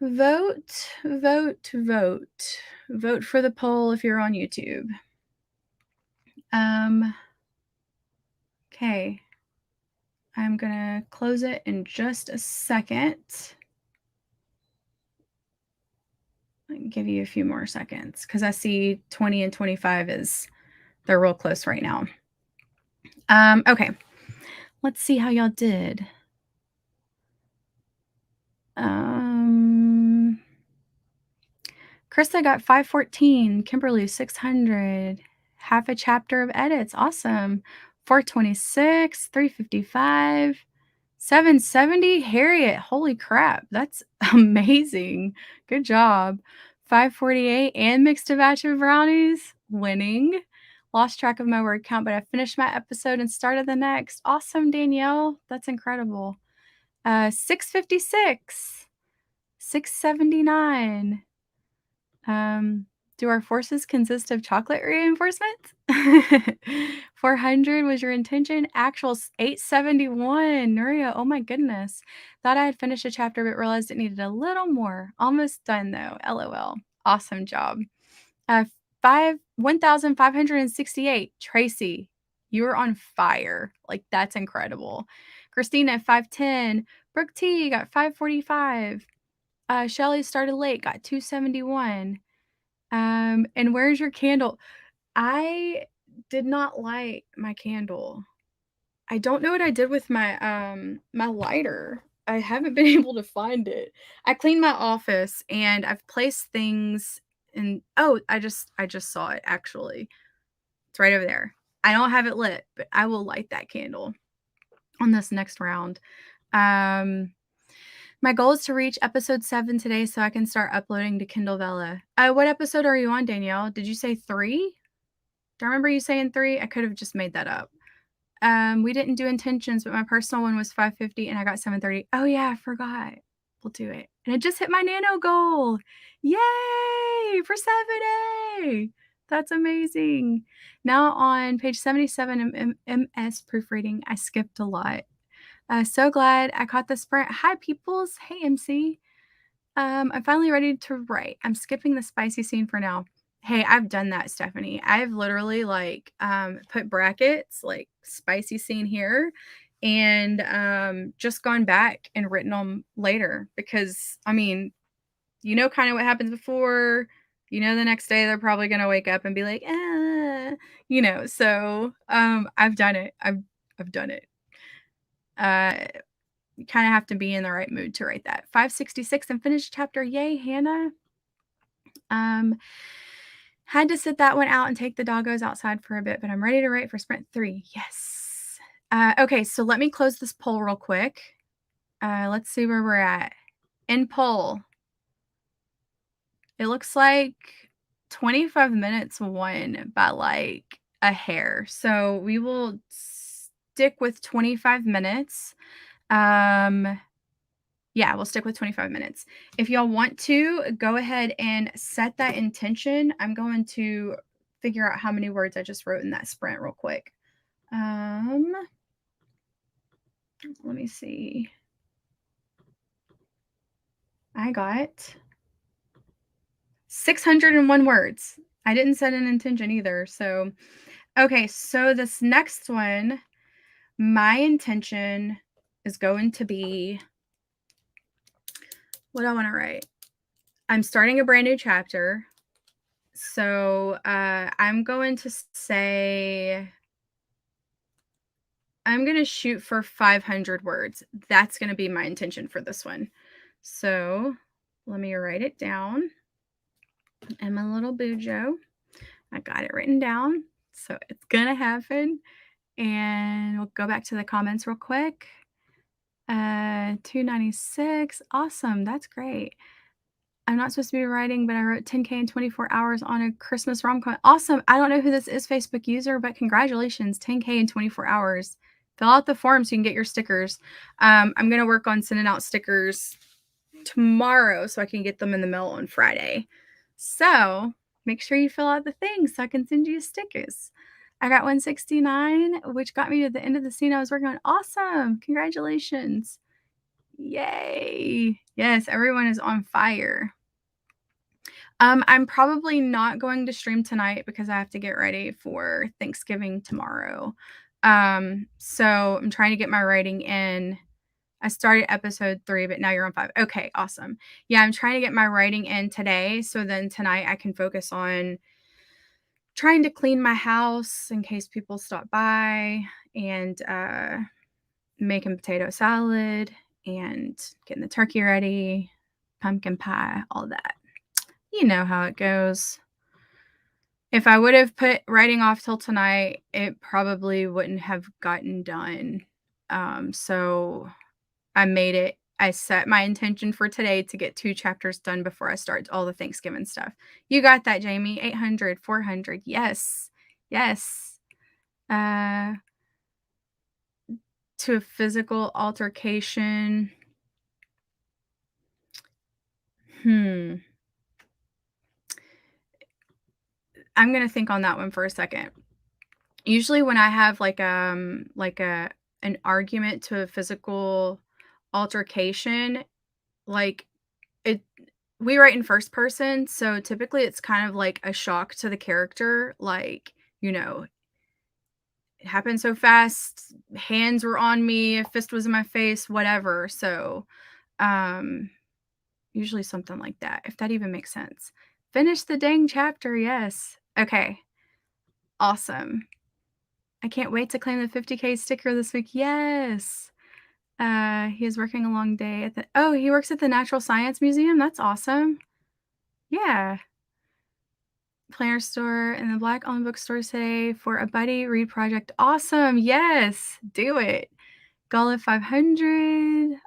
Vote, vote, vote. Vote for the poll if you're on YouTube. Okay. I'm going to close it in just a second. I can give you a few more seconds because I see 20 and 25 they're real close right now. Okay. Let's see how y'all did. Krista got 514, Kimberly 600, half a chapter of edits. Awesome. 426, 355, 770. Harriet, holy crap. That's amazing. Good job. 548 and mixed a batch of brownies. Winning. Lost track of my word count, but I finished my episode and started the next. Awesome, Danielle. That's incredible. 656, 679. Do our forces consist of chocolate reinforcements? 400 was your intention. Actual 871. Nuria, oh my goodness. Thought I had finished a chapter, but realized it needed a little more. Almost done though. LOL. Awesome job. 1,568. Tracy, you're on fire. Like, that's incredible. Christina, 510. Brooke T got 545. Shelly started late, got 271. And where's your candle? I did not light my candle. I don't know what I did with my my lighter. I haven't been able to find it. I cleaned my office and I've placed things in I just saw it actually. It's right over there. I don't have it lit, but I will light that candle on this next round. My goal is to reach episode 7 today so I can start uploading to Kindle Vella. What episode are you on, Danielle? Did you say 3? Do I remember you saying 3? I could have just made that up. We didn't do intentions, but my personal one was 550 and I got 730. Oh yeah, I forgot. We'll do it. And it just hit my nano goal. Yay for 7A. That's amazing. Now on page 77 MS proofreading, I skipped a lot. So glad I caught the sprint. Hi, peoples. Hey, MC. I'm finally ready to write. I'm skipping the spicy scene for now. Hey, I've done that, Stephanie. I've literally put brackets like spicy scene here and just gone back and written them later because I mean, you know kind of what happens before, you know the next day they're probably going to wake up and be like, so I've done it. I've done it. You kind of have to be in the right mood to write that. 566 and finish chapter. Yay, Hannah. Had to sit that one out and take the doggos outside for a bit, but I'm ready to write for sprint 3. Yes. Okay, so let me close this poll real quick. Let's see where we're at. In poll, it looks like 25 minutes won by like a hair. So we will stick with 25 minutes. Yeah, we'll stick with 25 minutes. If y'all want to, go ahead and set that intention. I'm going to figure out how many words I just wrote in that sprint real quick. Um, let me see. I got 601 words. I didn't set an intention either. So, okay, so this next one, my intention is going to be what I want to write. I'm starting a brand new chapter. So, I'm going to say I'm going to shoot for 500 words. That's going to be my intention for this one. So, let me write it down in my little bujo. I got it written down. So, it's going to happen. And we'll go back to the comments real quick. 296. Awesome. That's great. I'm not supposed to be writing, but I wrote 10K in 24 hours on a Christmas rom-com. Awesome. I don't know who this is, Facebook user, but congratulations, 10K in 24 hours. Fill out the form so you can get your stickers. I'm going to work on sending out stickers tomorrow so I can get them in the mail on Friday. So make sure you fill out the thing so I can send you stickers. I got 169, which got me to the end of the scene I was working on. Awesome. Congratulations. Yay. Yes, everyone is on fire. I'm probably not going to stream tonight because I have to get ready for Thanksgiving tomorrow. So I'm trying to get my writing in. I started episode 3, but now you're on 5. Okay, awesome. Yeah, I'm trying to get my writing in today. So then tonight I can focus on trying to clean my house in case people stop by and making potato salad and getting the turkey ready, pumpkin pie, all that. You know how it goes. If I would have put writing off till tonight, it probably wouldn't have gotten done. So I set my intention for today to get 2 chapters done before I start all the Thanksgiving stuff. You got that, Jamie. 800, 400. Yes. Yes. Uh, to a physical altercation. I'm going to think on that one for a second. Usually when I have like a an argument to a physical altercation, like it we write in first person, so typically it's kind of like a shock to the character, like, it happened so fast, hands were on me, a fist was in my face, whatever. So, um usually something like that, if that even makes sense. Finish the dang chapter, yes. Okay, awesome. I can't wait to claim the 50K sticker this week. Yes. He is working a long day at the he works at the Natural Science Museum. That's awesome. Yeah. Planner store and the Black owned bookstores today for a buddy read project. Awesome. Yes. Do it. Goal of 500.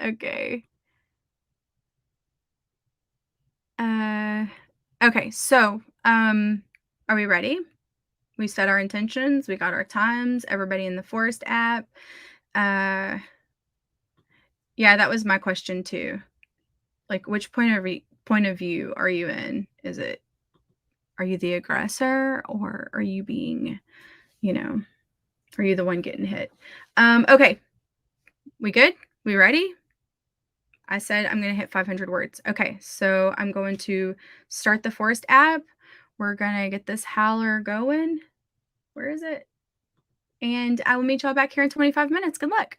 Okay. Uh okay, so are we ready? We set our intentions, we got our times, everybody in the Forest app. Uh yeah, that was my question too. Like, which point of view are you in? Are you the aggressor or are you being, you know, are you the one getting hit? Okay. We good? We ready? I said I'm going to hit 500 words. Okay. So I'm going to start the Forest app. We're going to get this howler going. Where is it? And I will meet y'all back here in 25 minutes. Good luck.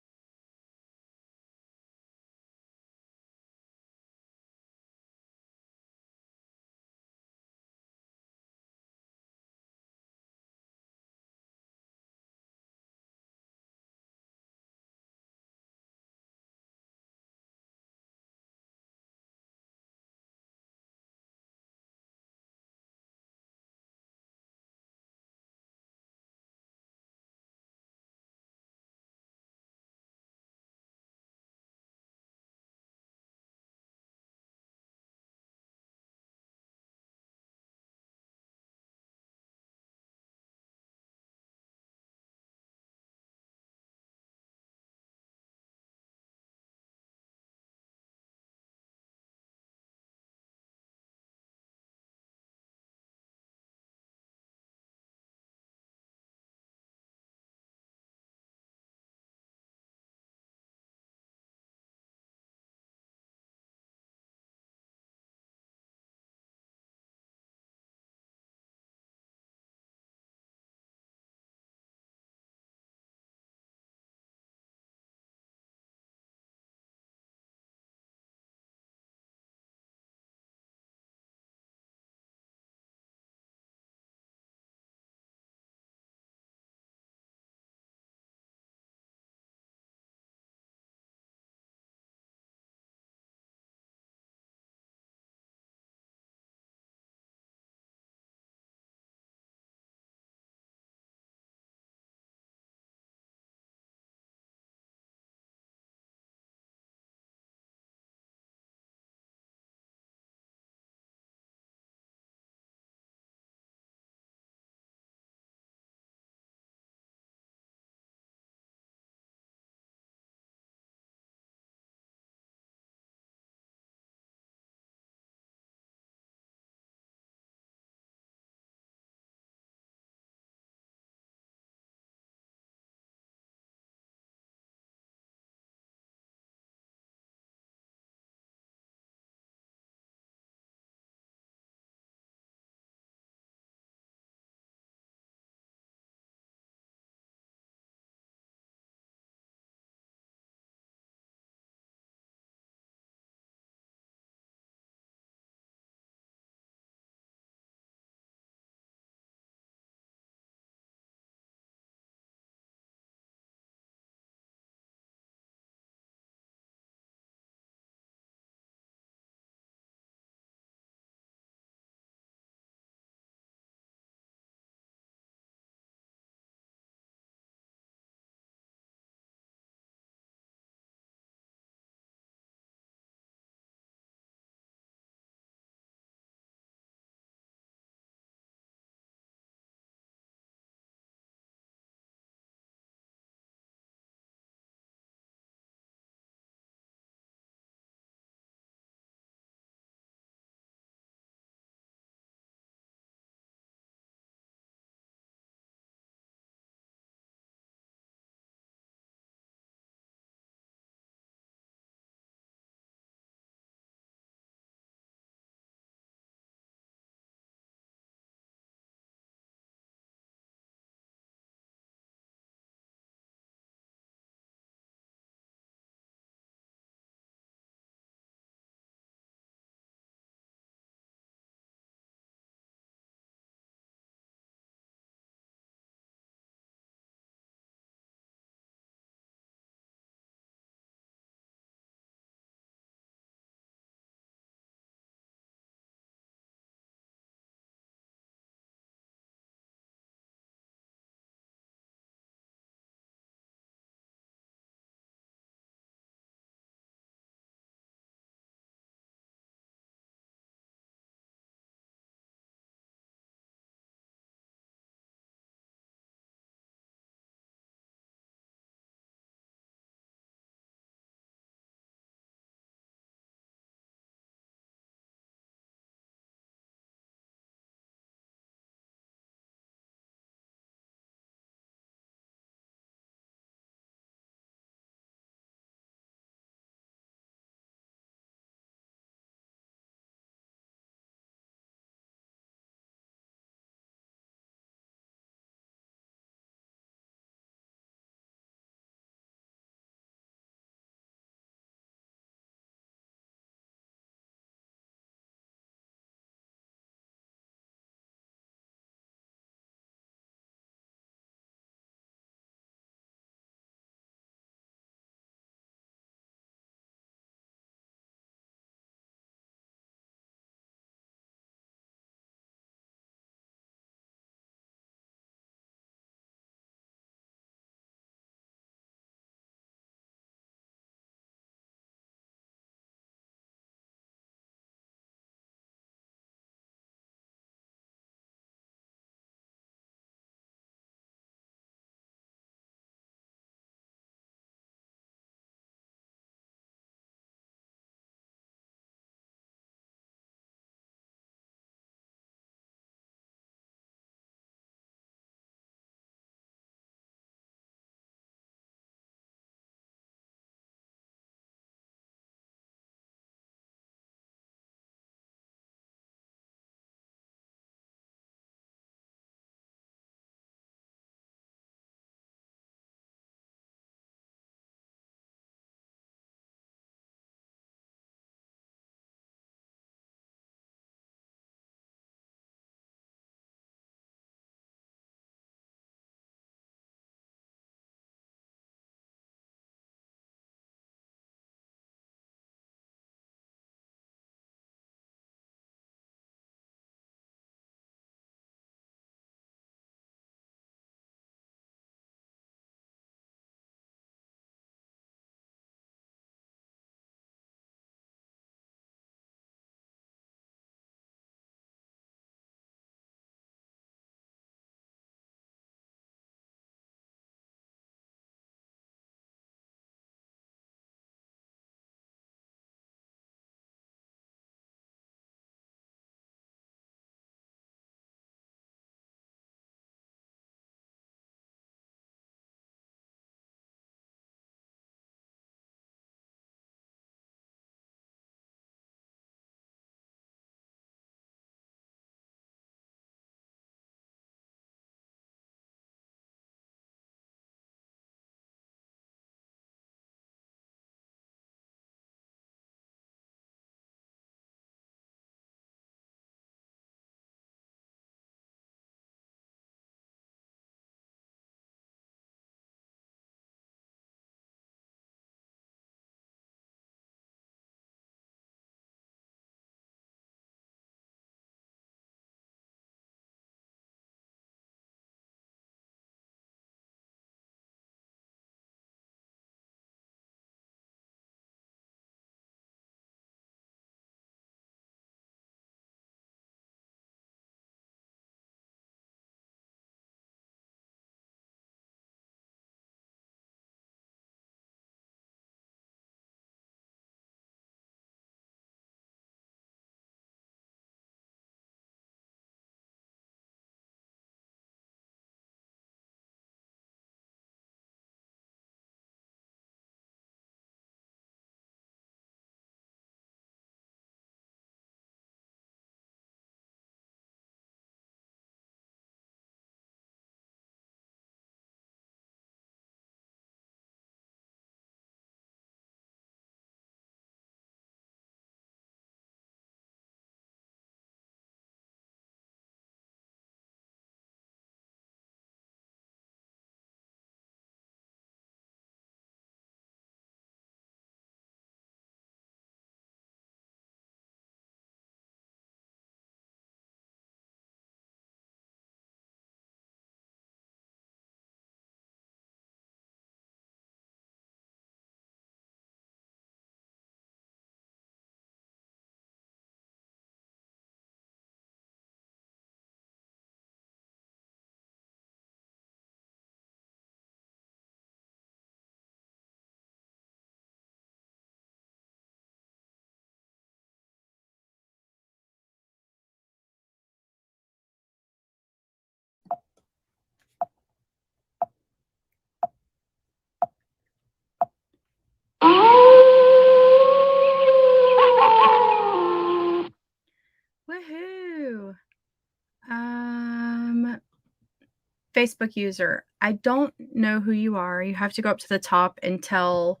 Facebook user. I don't know who you are. You have to go up to the top and tell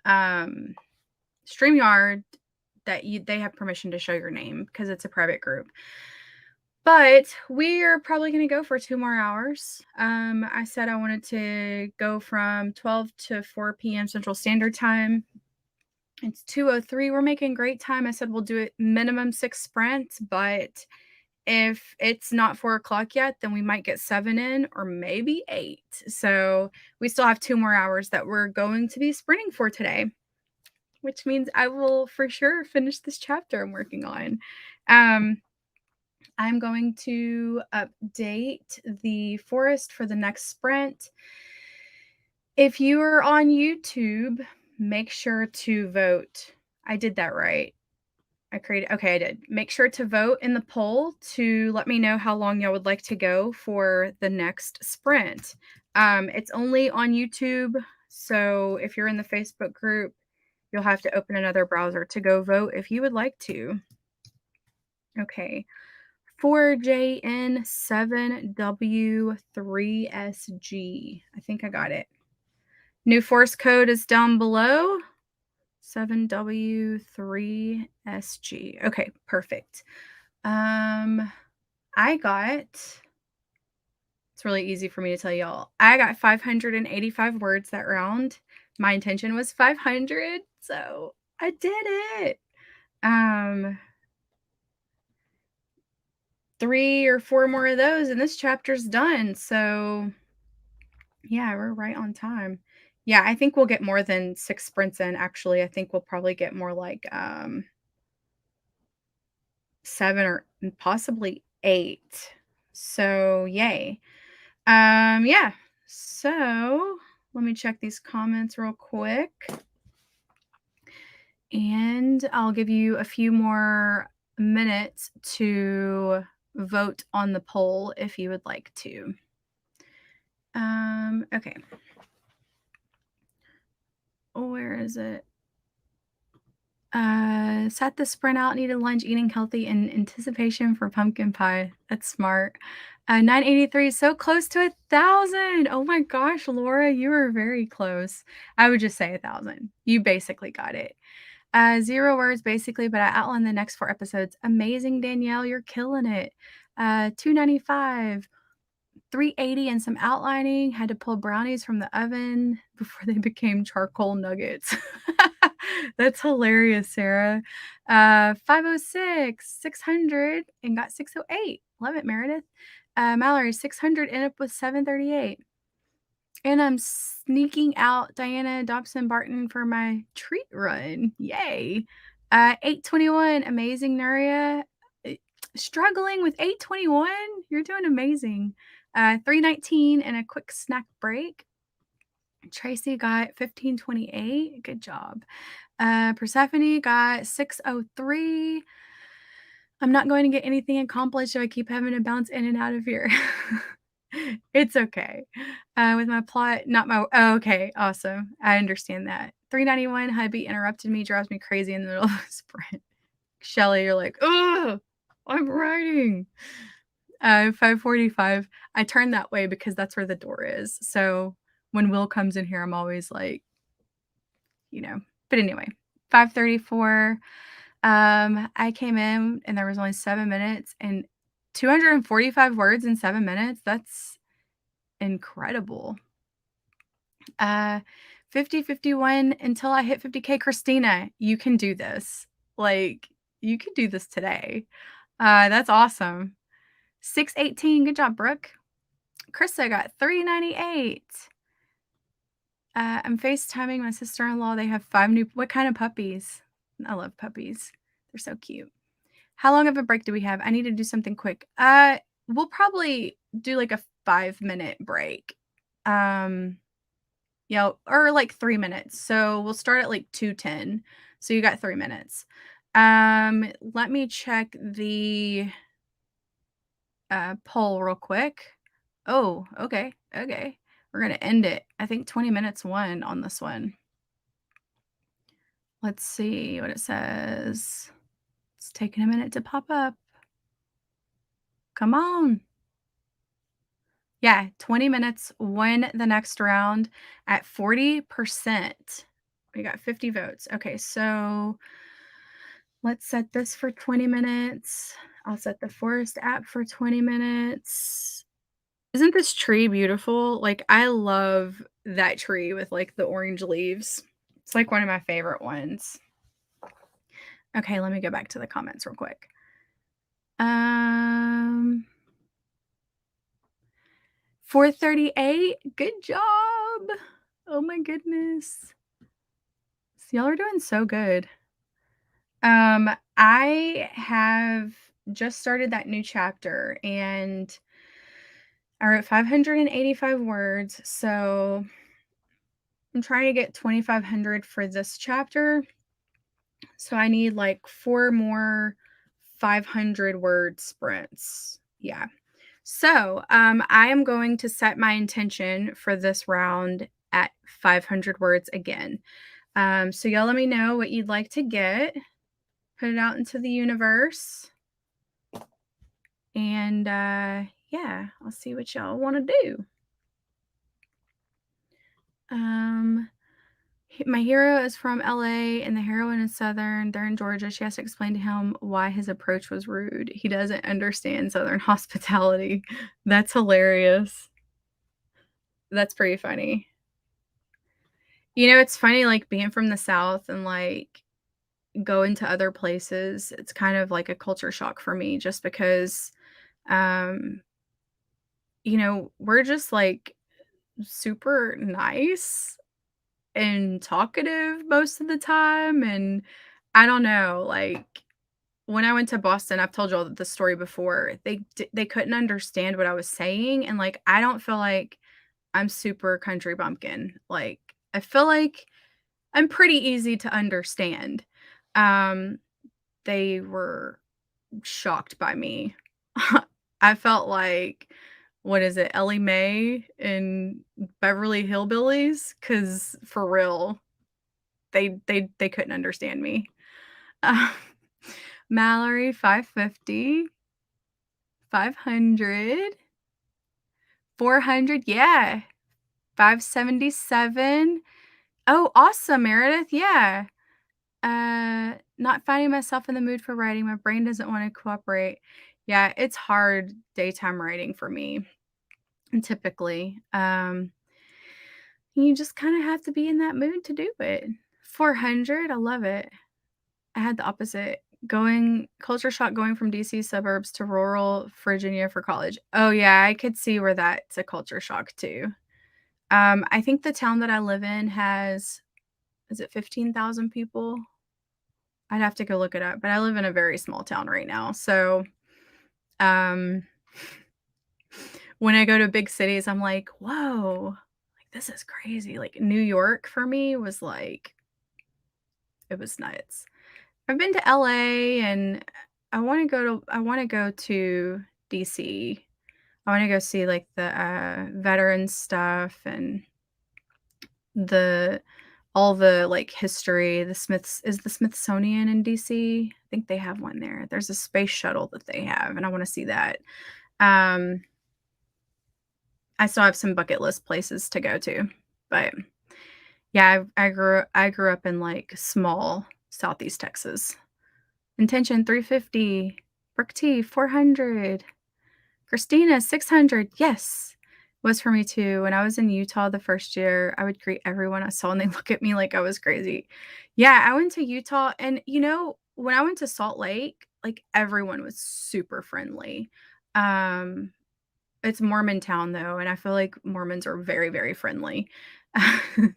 um, StreamYard that they have permission to show your name because it's a private group. But we are probably going to go for 2 more hours. I said I wanted to go from 12 to 4 PM Central Standard Time. It's 2:03. We're making great time. I said we'll do it minimum 6 sprints, but if it's not 4 o'clock yet, then we might get 7 in or maybe 8. So we still have 2 more hours that we're going to be sprinting for today, which means I will for sure finish this chapter I'm working on. I'm going to update the forest for the next sprint. If you are on YouTube, make sure to vote. I did that right. Okay, I did. Make sure to vote in the poll to let me know how long y'all would like to go for the next sprint. It's only on YouTube, so if you're in the Facebook group, you'll have to open another browser to go vote if you would like to. Okay. 4JN7W3SG. I think I got it. New force code is down below. 7W3SG. Okay, perfect. I got, it's really easy for me to tell y'all. I got 585 words that round. My intention was 500, so I did it. 3 or 4 more of those and this chapter's done. So yeah, we're right on time. Yeah, I think we'll get more than 6 sprints in, actually. I think we'll probably get more like, 7 or possibly 8. So, yay. Yeah. So, let me check these comments real quick. And I'll give you a few more minutes to vote on the poll if you would like to. Okay. Where is it? Sat the sprint out, needed lunch, eating healthy in anticipation for pumpkin pie. That's smart. 983, so close to 1,000. Oh my gosh, Laura, you were very close. I would just say 1,000. You basically got it. 0 words basically, but I outlined the next 4 episodes. Amazing, Danielle, you're killing it. 295. 380 and some outlining. Had to pull brownies from the oven before they became charcoal nuggets. That's hilarious, Sarah. 506, 600, and got 608. Love it, Meredith. Mallory, 600, ended up with 738. And I'm sneaking out Diana Dobson Barton for my treat run. Yay. 821, amazing, Nuria. Struggling with 821. You're doing amazing. 319 and a quick snack break. Tracy got 1528. Good job. Persephone got 603. I'm not going to get anything accomplished if I keep having to bounce in and out of here. It's okay. With my plot, not my. Oh, okay, awesome. I understand that. 391, hubby interrupted me, drives me crazy in the middle of a sprint. Shelly, you're like, oh, I'm writing. 545. I turn that way because that's where the door is. So when Will comes in here, I'm always like, But anyway, 534. I came in and there was only 7 minutes and 245 words in 7 minutes. That's incredible. 5051 until I hit 50K. Christina, you can do this. Like, you can do this today. That's awesome. 618. Good job, Brooke. Krista got 398. I'm FaceTiming my sister-in-law. They have 5 new. What kind of puppies? I love puppies. They're so cute. How long of a break do we have? I need to do something quick. We'll probably do like a 5-minute break. Yeah, or like 3 minutes. So we'll start at like 2:10. So you got 3 minutes. Let me check the poll real quick. Oh, okay. We're gonna end it. I think 20 minutes won on this one. Let's see what it says. It's taking a minute to pop up. Come on. Yeah, 20 minutes win the next round at 40%. We got 50 votes. Okay, so let's set this for 20 minutes. I'll set the forest app for 20 minutes. Isn't this tree beautiful? Like, I love that tree with, like, the orange leaves. It's, like, one of my favorite ones. Okay, let me go back to the comments real quick. Um, 4:38. Good job. Oh my goodness. So y'all are doing so good. I have just started that new chapter and I wrote 585 words. So I'm trying to get 2,500 for this chapter. So I need like 4 more 500 word sprints. Yeah. So I am going to set my intention for this round at 500 words again. So y'all let me know what you'd like to get. Put it out into the universe. And yeah, I'll see what y'all want to do. Um, my hero is from LA and the heroine is Southern. They're in Georgia. She has to explain to him why his approach was rude. He doesn't understand Southern hospitality. That's hilarious. That's pretty funny. You know, it's funny, like being from the South and like going to other places. It's kind of like a culture shock for me just because, um, we're just like super nice and talkative most of the time, and I don't know, like, when I went to Boston, I've told y'all the story before, they couldn't understand what I was saying, and, like, I don't feel like I'm super country bumpkin, like, I feel like I'm pretty easy to understand. Um, they were shocked by me. I felt like, what is it, Ellie Mae in Beverly Hillbillies? Because for real, they couldn't understand me. Uh, Mallory, 550, 500, 400, yeah, 577. Oh, awesome, Meredith, yeah. Not finding myself in the mood for writing, my brain doesn't wanna cooperate. Yeah, it's hard daytime writing for me, and typically, you just kinda have to be in that mood to do it. 400, I love it. I had the opposite. Going culture shock going from DC suburbs to rural Virginia for college. Oh, yeah, I could see where that's a culture shock too. I think the town that I live in has is it 15,000 people? I'd have to go look it up, but I live in a very small town right now, so, um, when I go to big cities, I'm like, "Whoa, like, this is crazy." Like, New York for me was like it was nuts. I've been to LA and I wanna go to DC. I wanna go see, like, the, veterans stuff and the all the, like, history. The Smithsonian in DC? I think they have one there. There's a space shuttle that they have, and I wanna see that. Um, I still have some bucket list places to go to, but, yeah, I grew up in, like, small Southeast Texas. Intention 350, Brooke T 400, Christina 600. Yes, was for me too. When I was in Utah the first year, I would greet everyone I saw and they look at me like I was crazy. Yeah, I went to Utah and when I went to Salt Lake, like everyone was super friendly. Um it's Mormon town though, and I feel like Mormons are very, very friendly.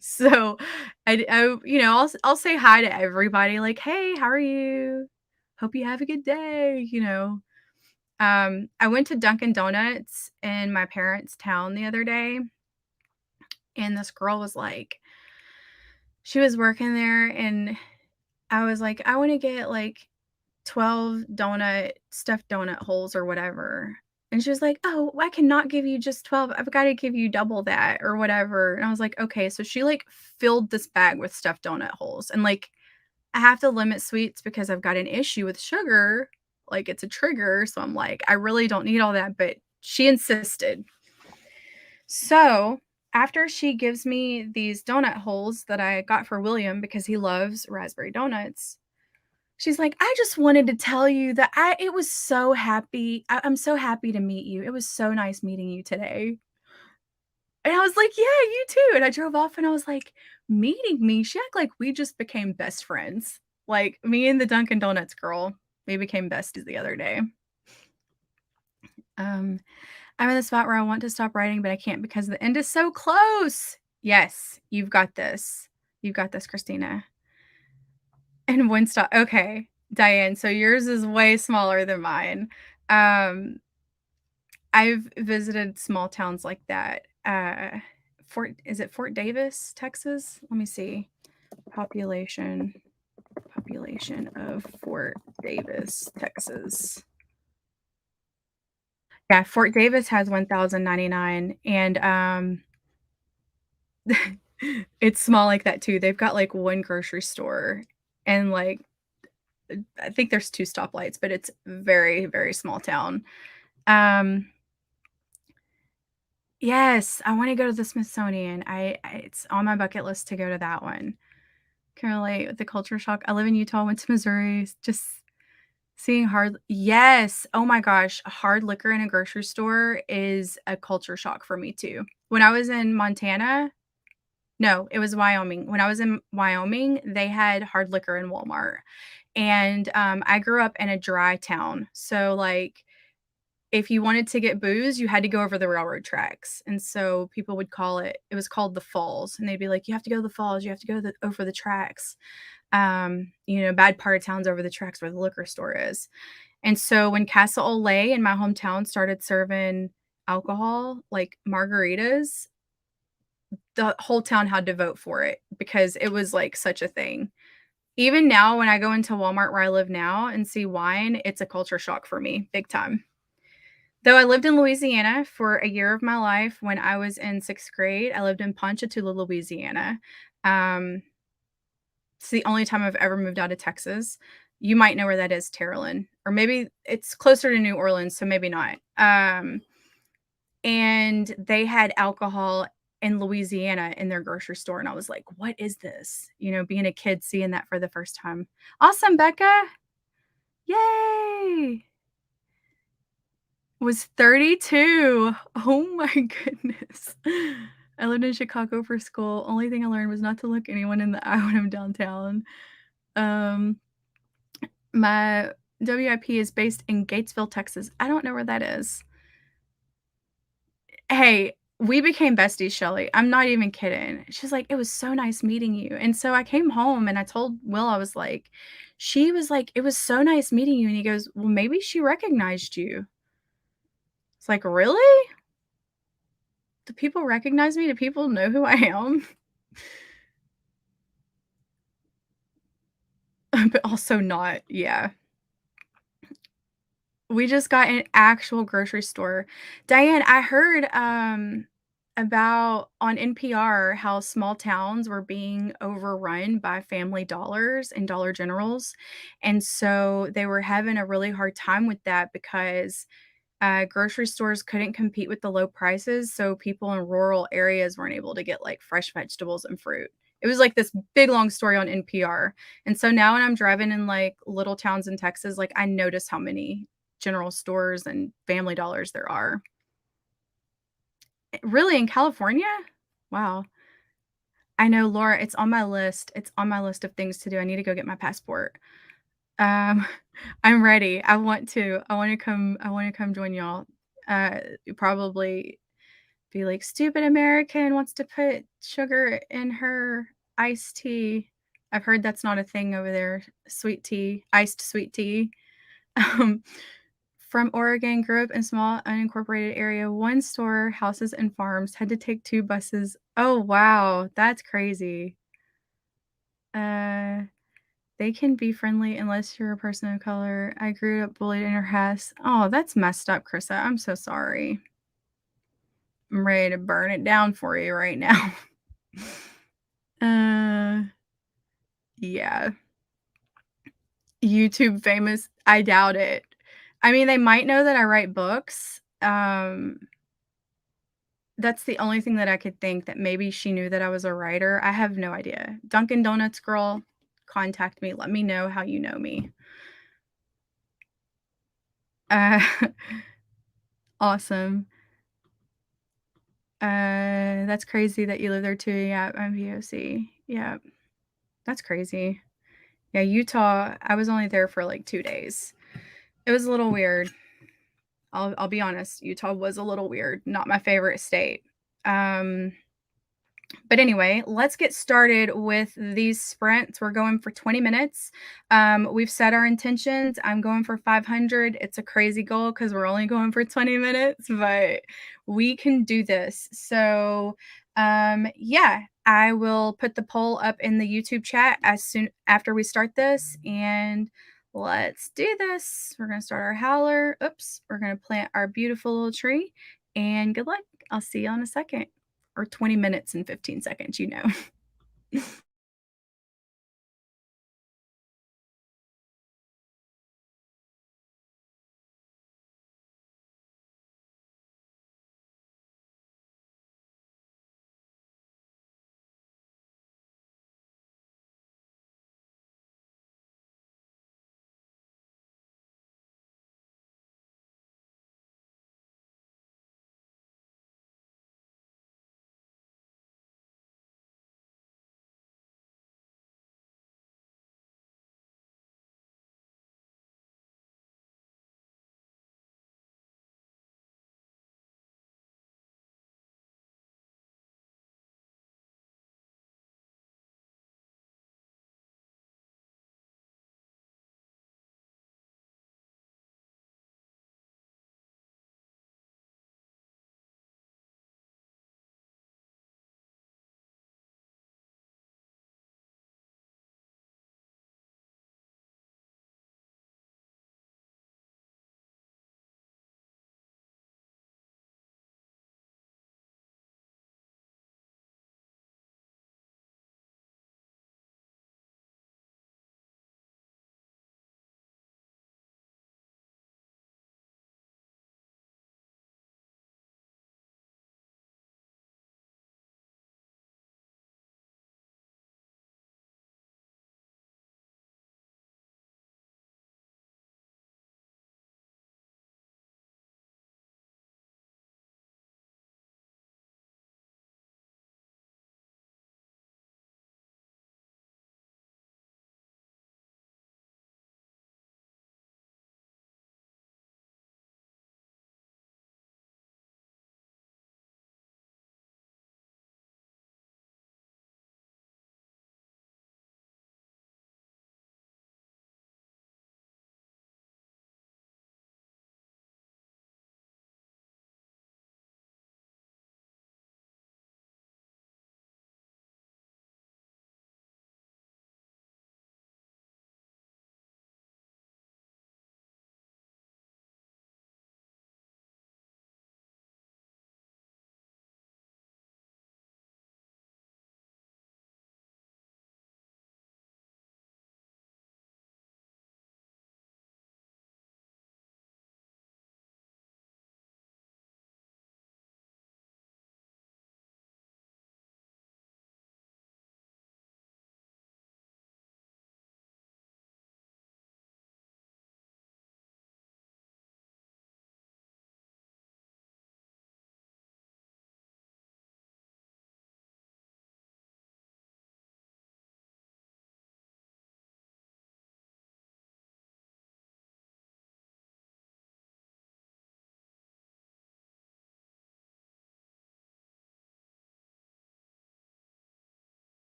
So I'll say hi to everybody like, "Hey, how are you? Hope you have a good day." I went to Dunkin' Donuts in my parents' town the other day, and this girl was like she was working there, and I was like, "I wanna get, like, 12 stuffed donut holes or whatever." And she was like, "Oh, I cannot give you just 12. I've gotta give you double that or whatever." And I was like, "Okay." So she, like, filled this bag with stuffed donut holes, and, like, I have to limit sweets because I've got an issue with sugar, like, it's a trigger, so I'm like, "I really don't need all that," but she insisted. So, after she gives me these donut holes that I got for William because he loves raspberry donuts, she's like, "I just wanted to tell you that I'm so happy to meet you. It was so nice meeting you today." And I was like, "Yeah, you too." And I drove off and I was like, "Meeting me?" She act like we just became best friends. Like, me and the Dunkin' Donuts girl, we became besties the other day. Um, I'm in the spot where I want to stop writing, but I can't because the end is so close. Yes, you've got this. You've got this, Christina. And one stop. Okay, Diane, so yours is way smaller than mine. Um, I've visited small towns like that. Fort Davis, Texas? Let me see. Population population of Fort Davis, Texas. Yeah, Fort Davis has 1,099 and, it's small like that too. They've got, like, 1 grocery store and, like, I think there's 2 stoplights, but it's very, very small town. Um, yes, I wanna go to the Smithsonian. It's on my bucket list to go to that one. Can relate with the culture shock. I live in Utah, went to Missouri, just seeing hard yes, oh my gosh, hard liquor in a grocery store is a culture shock for me too. When I was in Montana no, it was Wyoming. When I was in Wyoming, they had hard liquor in Walmart, and, I grew up in a dry town, so, like, if you wanted to get booze, you had to go over the railroad tracks, and so people would call it was called the Falls, and they'd be like, "You have to go to the falls, you have to go over the tracks." Bad part of town's over the tracks where the liquor store is. And so when Casa Olay in my hometown started serving alcohol, like margaritas, the whole town had to vote for it because it was like such a thing. Even now, when I go into Walmart where I live now and see wine, it's a culture shock for me, big time. Though I lived in Louisiana for a year of my life when I was in 6th grade, I lived in Ponchatoula, Louisiana. Um, it's the only time I've ever moved out of Texas. You might know where that is, Terrelyn, or maybe it's closer to New Orleans, so maybe not. And they had alcohol in Louisiana in their grocery store, and I was like, "What is this?" Being a kid, seeing that for the first time. Awesome, Becca. Yay. Was 32. Oh my goodness. I lived in Chicago for school. Only thing I learned was not to look anyone in the eye when I'm downtown. Um, my WIP is based in Gatesville, Texas. I don't know where that is. Hey, we became besties, Shelly. I'm not even kidding. She's like, "It was so nice meeting you." And so I came home and I told Will, I was like, she was like, "It was so nice meeting you." And he goes, "Well, maybe she recognized you." It's like, "Really? Do people recognize me? Do people know who I am?" But also not. Yeah. We just got an actual grocery store. Diane, I heard, about on NPR how small towns were being overrun by Family Dollars and Dollar Generals, and so they were having a really hard time with that because grocery stores couldn't compete with the low prices, so people in rural areas weren't able to get, like, fresh vegetables and fruit. It was, like, this big, long story on NPR, and so now when I'm driving in, like, little towns in Texas, like, I notice how many general stores and Family Dollars there are. Really, in California? Wow. I know, Laura, it's on my list. It's on my list of things to do. I need to go get my passport. Um, I'm ready. I wanna come join y'all. Probably be like, "Stupid American wants to put sugar in her iced tea." I've heard that's not a thing over there, sweet tea, iced sweet tea. Um, from Oregon, grew up in small unincorporated area, 1 store, houses and farms, had to take 2 buses. Oh, wow, that's crazy. Uh, they can be friendly unless you're a person of color. I grew up bullied in her house. Oh, that's messed up, Krista. I'm so sorry. I'm ready to burn it down for you right now. Uh, yeah. YouTube famous? I doubt it. I mean, they might know that I write books. That's the only thing that I could think that maybe she knew that I was a writer. I have no idea. Dunkin' Donuts girl, contact me. Let me know how you know me. Uh, awesome. That's crazy that you live there too. Yeah, I'm VOC. Yeah, that's crazy. Yeah, Utah, I was only there for like 2 days. It was a little weird. I'll be honest, Utah was a little weird, not my favorite state. Um, but anyway, let's get started with these sprints. We're going for 20 minutes. We've set our intentions. I'm going for 500. It's a crazy goal because we're only going for 20 minutes, but we can do this. So, yeah, I will put the poll up in the YouTube chat as soon after we start this. And let's do this. We're going to start our howler. Oops, we're going to plant our beautiful little tree. And good luck. I'll see you in a second or 20 minutes and 15 seconds, you know.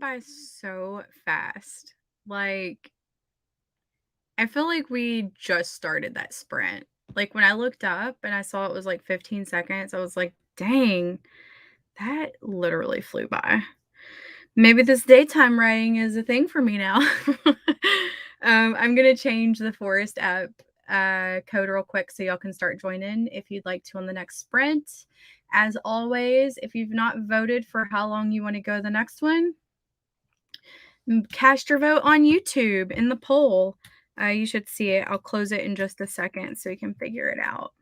by so fast. Like, I feel like we just started that sprint. Like, when I looked up and I saw it was like 15 seconds, I was like, dang, that literally flew by. Maybe this daytime writing is a thing for me now. I'm gonna change the Forest app code real quick so y'all can start joining if you'd like to on the next sprint. As always, if you've not voted for how long you want to go the next one, cast your vote on YouTube in the poll. You should see it. I'll close it in just a second so you can figure it out.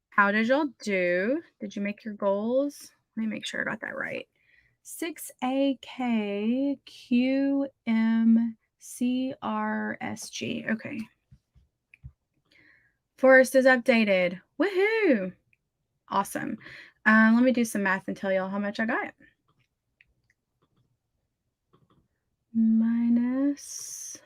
How did y'all do? Did you make your goals? Let me make sure I got that right. 6AKQMCRSG. Okay. Forest is updated. Woohoo! Awesome. Let me do some math and tell y'all how much I got. Minus.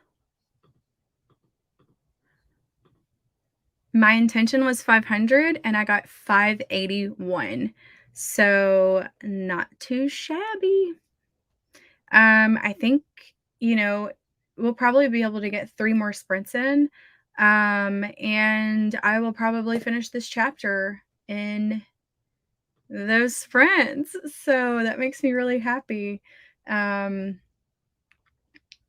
My intention was 500 and I got 581. So not too shabby. I think, you know, we'll probably be able to get 3 more sprints in. And I will probably finish this chapter in those sprints. So that makes me really happy.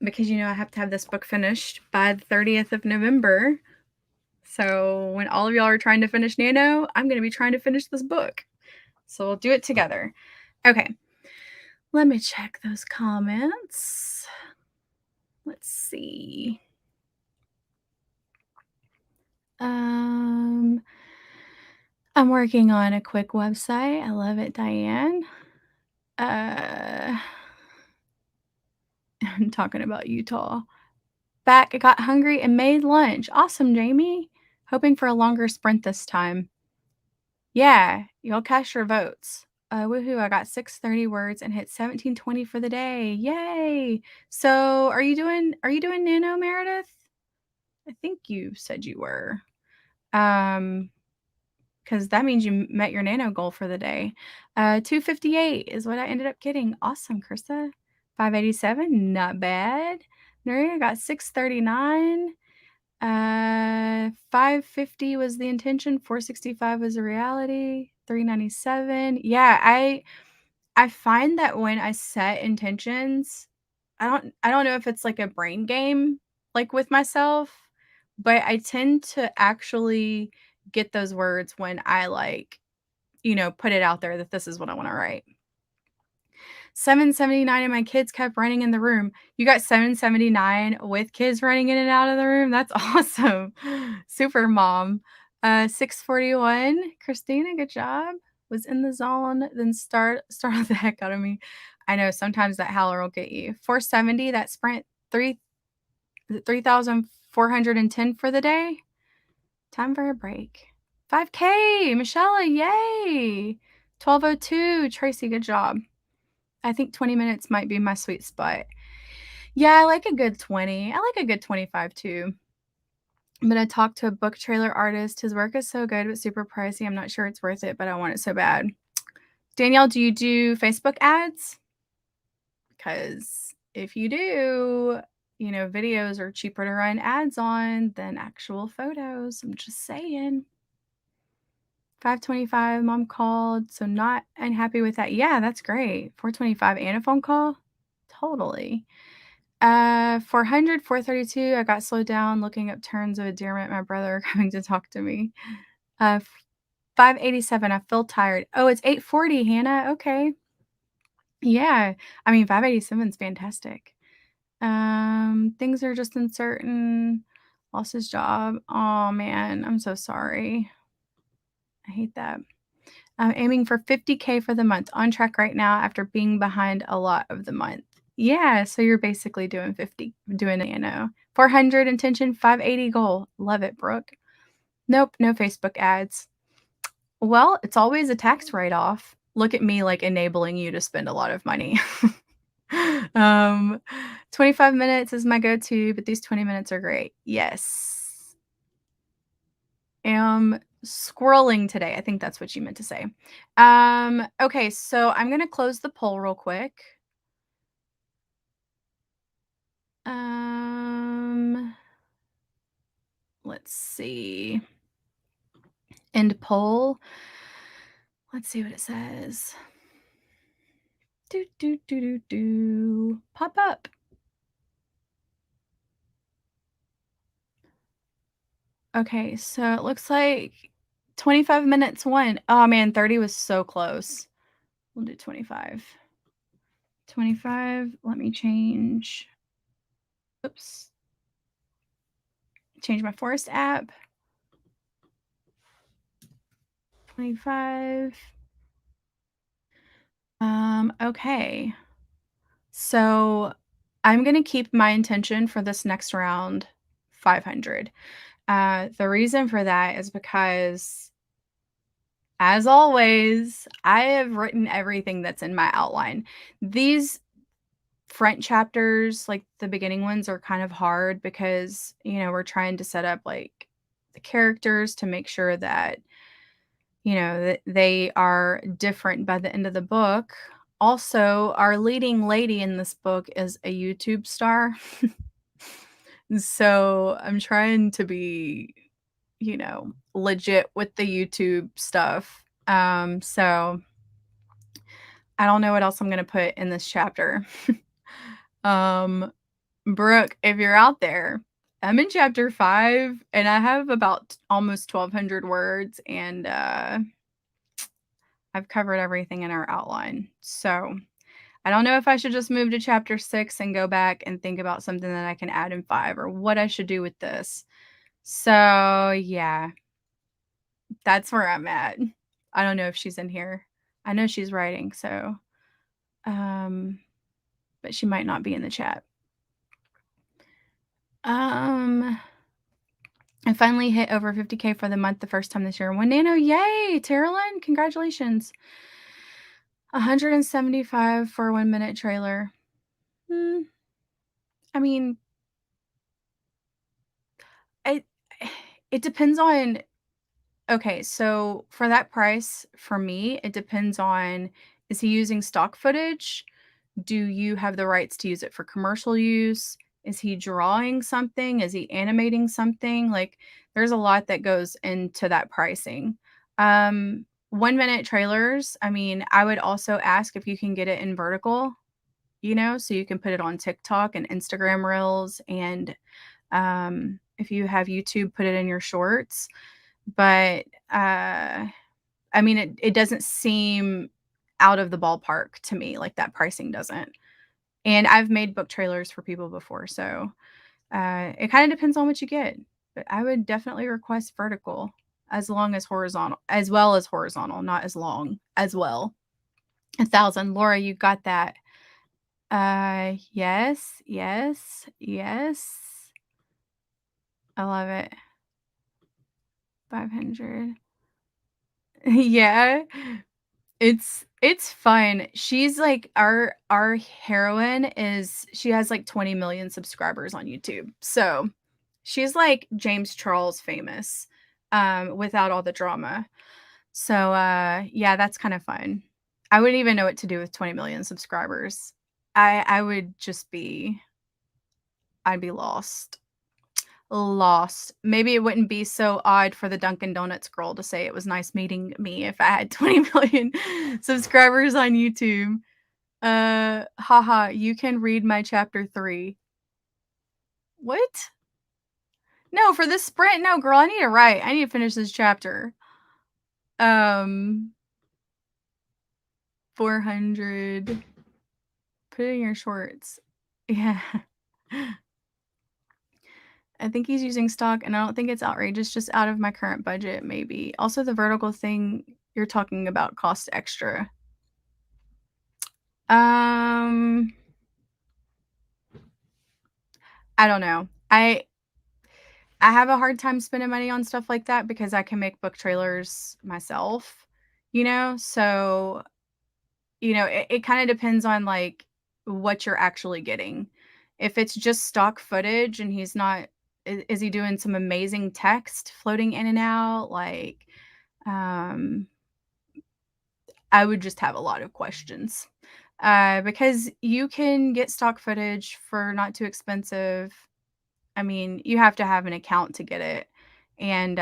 Because I have to have this book finished by the 30th of November. So when all of y'all are trying to finish Nano, I'm going to be trying to finish this book. So we'll do it together. Okay. Let me check those comments. Let's see. I'm working on a quick website. I love it, Diane. I'm talking about Utah. Back, I got hungry and made lunch. Awesome, Jamie. Hoping for a longer sprint this time. Yeah, y'all cast your votes. Woohoo, I got 630 words and hit 1720 for the day. Yay. So are you doing Nano, Meredith? I think you said you were. Because that means you met your Nano goal for the day. 258 is what I ended up getting. Awesome, Krista. 587, not bad. Nuria got 639. 550 was the intention. 465 was the reality. 397. Yeah, I find that when I set intentions, I don't know if it's like a brain game, like with myself, but I tend to actually get those words when I put it out there that this is what I want to write. 779 and my kids kept running in the room. You got 779 with kids running in and out of the room? That's awesome. Super mom. 641. Christina, good job. Was in the zone, then startled the heck out of me. I know sometimes that howler will get you. 470, that sprint, 3,410 for the day. Time for a break. 5K, Michelle, yay. 1202, Tracy, good job. I think 20 minutes might be my sweet spot. Yeah, I like a good 20. I like a good 25 too. But I talked to a book trailer artist. His work is so good, but super pricey. I'm not sure it's worth it, but I want it so bad. Danielle, do you do Facebook ads? Because if you do, videos are cheaper to run ads on than actual photos. I'm just saying. 525, mom called, so not unhappy with that. Yeah, that's great. 425 and a phone call? Totally. 400, 432, I got slowed down looking up terms of endearment. My brother coming to talk to me. 587, I feel tired. Oh, it's 840, Hannah. Okay. Yeah. I mean, 587 is fantastic. Things are just uncertain. Lost his job. Oh, man. I'm so sorry. I hate that. I'm aiming for 50K for the month. On track right now after being behind a lot of the month. Yeah, so you're basically doing 400 intention, 580 goal. Love it, Brooke. Nope, no Facebook ads. Well, it's always a tax write-off. Look at me enabling you to spend a lot of money. 25 minutes is my go-to, but these 20 minutes are great. Yes. Scrolling today. I think that's what you meant to say. Okay, so I'm gonna close the poll real quick. Um, let's see. End poll. Let's see what it says. Do do do do do. Pop up. Okay, so it looks like 25 minutes won. Oh man, 30 was so close. We'll do 25. 25. Let me change. Oops. Change my Forest app. 25. Okay. So I'm gonna keep my intention for this next round 500. The reason for that is because, as always, I have written everything that's in my outline. These front chapters, like the beginning ones, are kind of hard because, we're trying to set up like the characters to make sure that, that they are different by the end of the book. Also, our leading lady in this book is a YouTube star. So I'm trying to be, legit with the YouTube stuff. So I don't know what else I'm gonna put in this chapter. um, Brooke, if you're out there, I'm in chapter 5 and I have about almost 1,200 words, and I've covered everything in our outline. So I don't know if I should just move to chapter 6 and go back and think about something that I can add in 5, or what I should do with this. So yeah, that's where I'm at. I don't know if she's in here. I know she's writing, so um, but she might not be in the chat. Um, I finally hit over 50K for the month the first time this year. One nano, yay, Terilyn, congratulations. 175 for a 1-minute trailer. Hmm, I mean, it it depends on. Okay, so for that price, for me, it depends on, is he using stock footage? Do you have the rights to use it for commercial use? Is he drawing something? Is he animating something? Like, there's a lot that goes into that pricing. 1-minute trailers, I mean, I would also ask if you can get it in vertical, so you can put it on TikTok and Instagram Reels, and if you have YouTube, put it in your shorts. But I mean, it doesn't seem out of the ballpark to me, like that pricing doesn't. And I've made book trailers for people before, so it kind of depends on what you get. But I would definitely request vertical, as long as horizontal, as well as horizontal, not as long as well. 1,000. Laura, you got that. Yes, yes, yes. I love it. 500. Yeah. It's fun. She's like, our heroine is, she has like 20 million subscribers on YouTube. So she's like James Charles famous, without all the drama. So yeah, that's kind of fun. I wouldn't even know what to do with 20 million subscribers. I would just be, I'd be lost. Lost. Maybe it wouldn't be so odd for the Dunkin' Donuts girl to say it was nice meeting me if I had 20 million subscribers on YouTube. Haha, you can read my chapter 3. What? No, for this sprint, no, girl, I need to write. I need to finish this chapter. 400. Put it in your shorts. Yeah. I think he's using stock, and I don't think it's outrageous, just out of my current budget, maybe. Also, the vertical thing you're talking about cost extra. Um, I don't know. I have a hard time spending money on stuff like that because I can make book trailers myself, So, it kind of depends on like what you're actually getting. If it's just stock footage and he's not Is he doing some amazing text floating in and out? Like, um, I would just have a lot of questions. Because you can get stock footage for not too expensive. I mean, you have to have an account to get it. And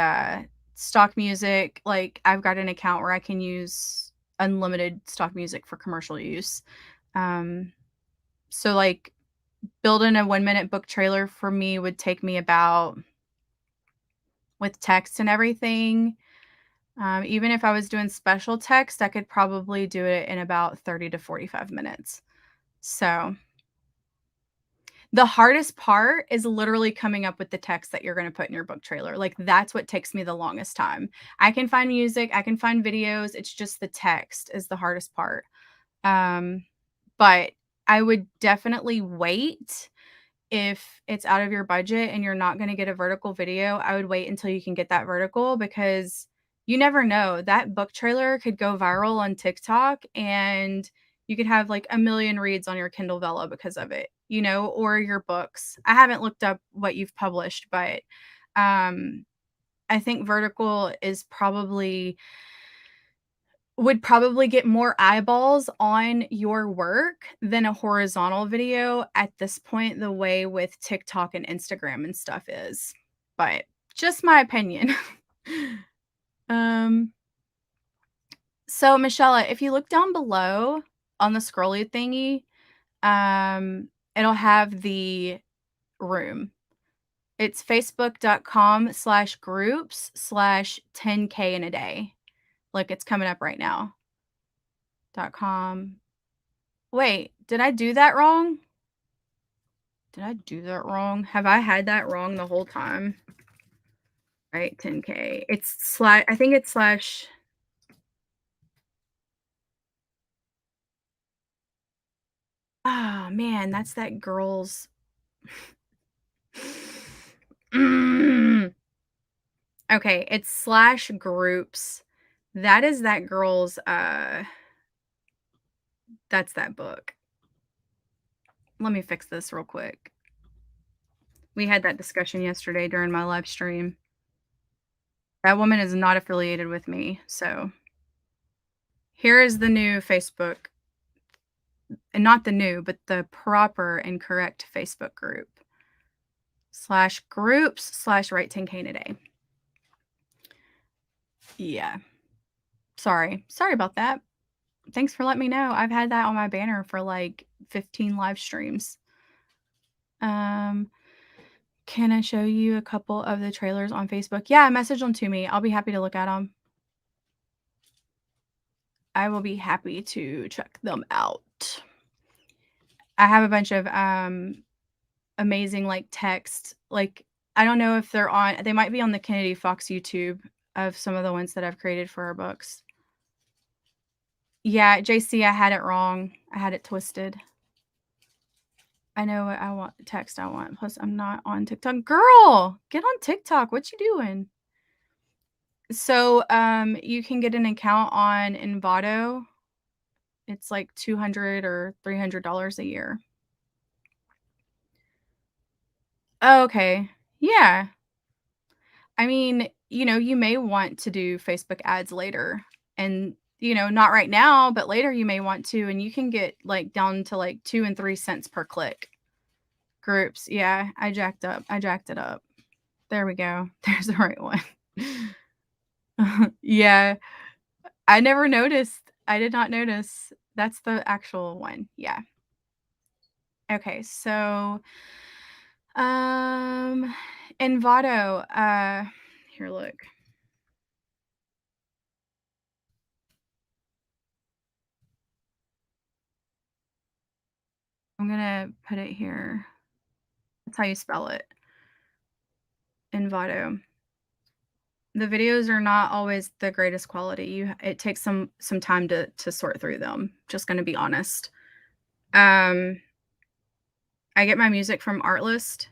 stock music, like I've got an account where I can use unlimited stock music for commercial use. Um, so like building a 1-minute book trailer for me would take me about, with text and everything, even if I was doing special text, I could probably do it in about 30 to 45 minutes. So, the hardest part is literally coming up with the text that you're gonna put in your book trailer, like, that's what takes me the longest time. I can find music, I can find videos, it's just the text is the hardest part. Um, but I would definitely wait. If it's out of your budget and you're not gonna get a vertical video, I would wait until you can get that vertical because you never know. That book trailer could go viral on TikTok and you could have like a million reads on your Kindle Vella because of it, or your books. I haven't looked up what you've published, but um, I think vertical is probably would probably get more eyeballs on your work than a horizontal video at this point, the way with TikTok and Instagram and stuff is. But just my opinion. um, so Michelle, if you look down below on the scrolly thingy, it'll have the room. It's facebook.com/groups/10K in a day. Look, it's coming up right now. .com. Wait, did I do that wrong? Did I do that wrong? Have I had that wrong the whole time? Right, 10K. It's slash I think it's slash oh man, that's that girl's Mm. Okay, it's slash groups. That is that girl's that's that book. Let me fix this real quick. We had that discussion yesterday during my live stream. That woman is not affiliated with me, so here is the new Facebook, and not the new, but the proper and correct Facebook group. Slash groups slash write 10K in a day. Yeah. Sorry. Sorry about that. Thanks for letting me know. I've had that on my banner for like 15 live streams. Um, can I show you a couple of the trailers on Facebook? Yeah, message them to me. I'll be happy to look at them. I will be happy to check them out. I have a bunch of amazing like text. Like I don't know if they might be on the Kennedy Fox YouTube of some of the ones that I've created for our books. Yeah, JC, I had it wrong. I had it twisted. I know what I want text I want. Plus I'm not on TikTok. Girl, get on TikTok. What you doing? So you can get an account on Envato. It's like $200 or $300 a year. Oh, okay. Yeah. I mean, you may want to do Facebook ads later and, not right now, but later you may want to, and you can get like down to like 2 and 3 cents per click. Groups. Yeah, I jacked it up. There we go. There's the right one. Yeah, I never noticed. I did not notice. That's the actual one. Yeah. Okay, so um Envato, here look. I'm gonna put it here. That's how you spell it. Envato. The videos are not always the greatest quality. It takes some time to sort through them. Just gonna be honest. Um, I get my music from Artlist.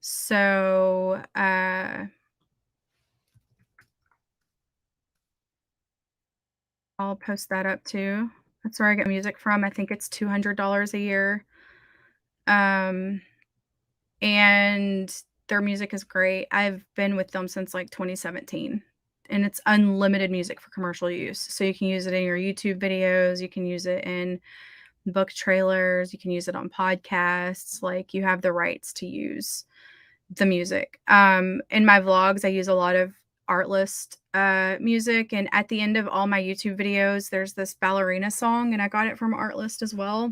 So, I'll post that up too. That's where I get music from. I think it's $200 a year. Um, and Their music is great. I've been with them since, like, 2017, and it's unlimited music for commercial use. So you can use it in your YouTube videos, you can use it in book trailers, you can use it on podcasts, like, you have the rights to use the music. In my vlogs, I use a lot of Artlist, music, and at the end of all my YouTube videos, there's this ballerina song, and I got it from Artlist as well.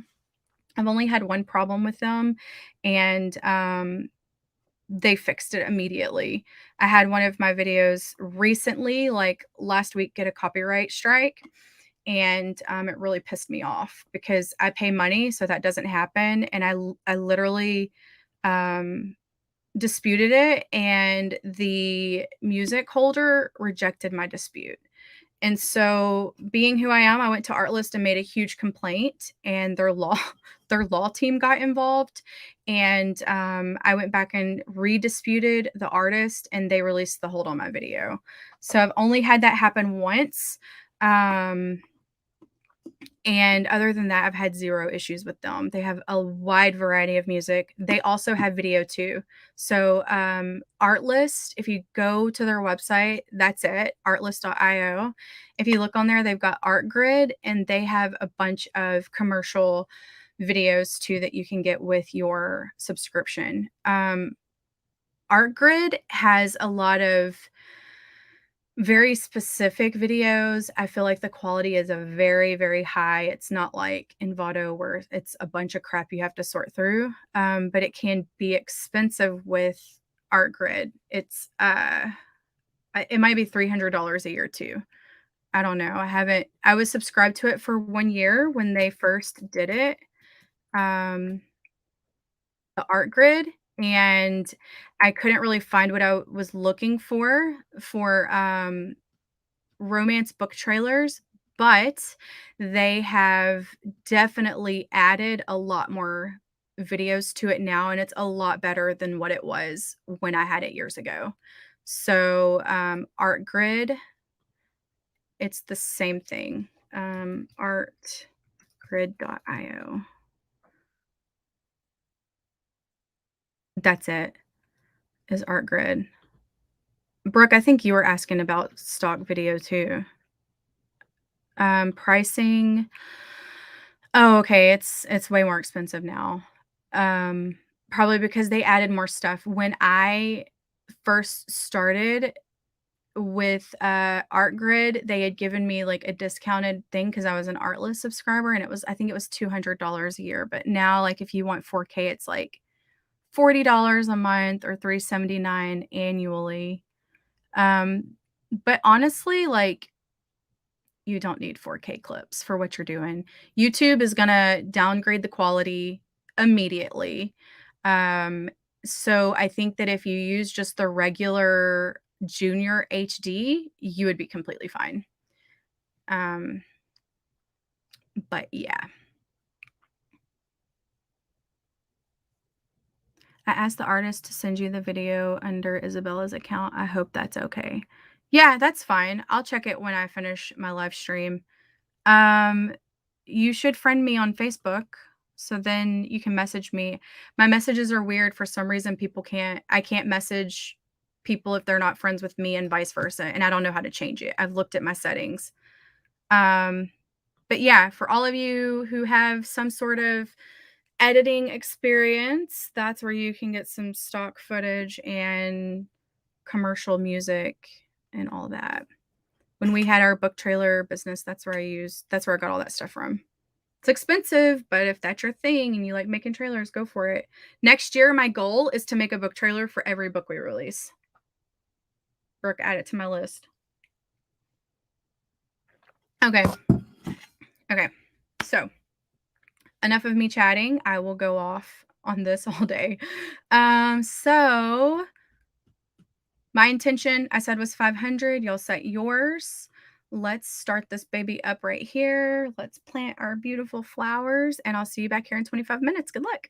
I've only had one problem with them, and, they fixed it immediately. I had one of my videos recently, like, last week, get a copyright strike, and, it really pissed me off because I pay money so that doesn't happen, and I literally, um disputed it, and the music holder rejected my dispute. And so, being who I am, I went to Artlist and made a huge complaint, and their law their law team got involved, and, I went back and redisputed the artist, and they released the hold on my video. So, I've only had that happen once, um, and other than that, I've had 0 issues with them. They have a wide variety of music. They also have video too. So, Artlist, if you go to their website, that's it, artlist.io. If you look on there, they've got ArtGrid, and they have a bunch of commercial videos too that you can get with your subscription. ArtGrid has a lot of very specific videos. I feel like the quality is a very, very high. It's not like Envato where it's a bunch of crap you have to sort through, but it can be expensive with ArtGrid. It might be $300 a year too. I don't know. I was subscribed to it for 1 year when they first did it, um, the ArtGrid, and I couldn't really find what I was looking for, romance book trailers, but they have definitely added a lot more videos to it now, and it's a lot better than what it was when I had it years ago. So, ArtGrid, it's the same thing, artgrid.io. That's it, is ArtGrid. Brooke, I think you were asking about stock video too. Pricing. Oh, okay, it's way more expensive now. Um, Probably because they added more stuff. When I first started with, ArtGrid, they had given me, like, a discounted thing because I was an Artlist subscriber, and I think it was $200 a year, but now, like, if you want 4K, it's, like, $40 a month or $379 annually. Um, but honestly, like, you don't need 4K clips for what you're doing. YouTube is gonna downgrade the quality immediately. Um, so I think that if you use just the regular junior HD, you would be completely fine. Um, but yeah. I asked the artist to send you the video under Isabella's account. I hope that's okay. Yeah, that's fine. I'll check it when I finish my live stream. Um, you should friend me on Facebook, so then you can message me. My messages are weird for some reason. I can't message people if they're not friends with me and vice versa, and I don't know how to change it. I've looked at my settings. Um, but yeah, for all of you who have some sort of editing experience, that's where you can get some stock footage and commercial music and all that. When we had our book trailer business, that's where I got all that stuff from. It's expensive, but if that's your thing and you like making trailers, go for it. Next year, my goal is to make a book trailer for every book we release. Brooke, add it to my list. Okay. Okay. So, enough of me chatting. I will go off on this all day. So my intention, I said, was 500. You'll set yours. Let's start this baby up right here. Let's plant our beautiful flowers, and I'll see you back here in 25 minutes. Good luck.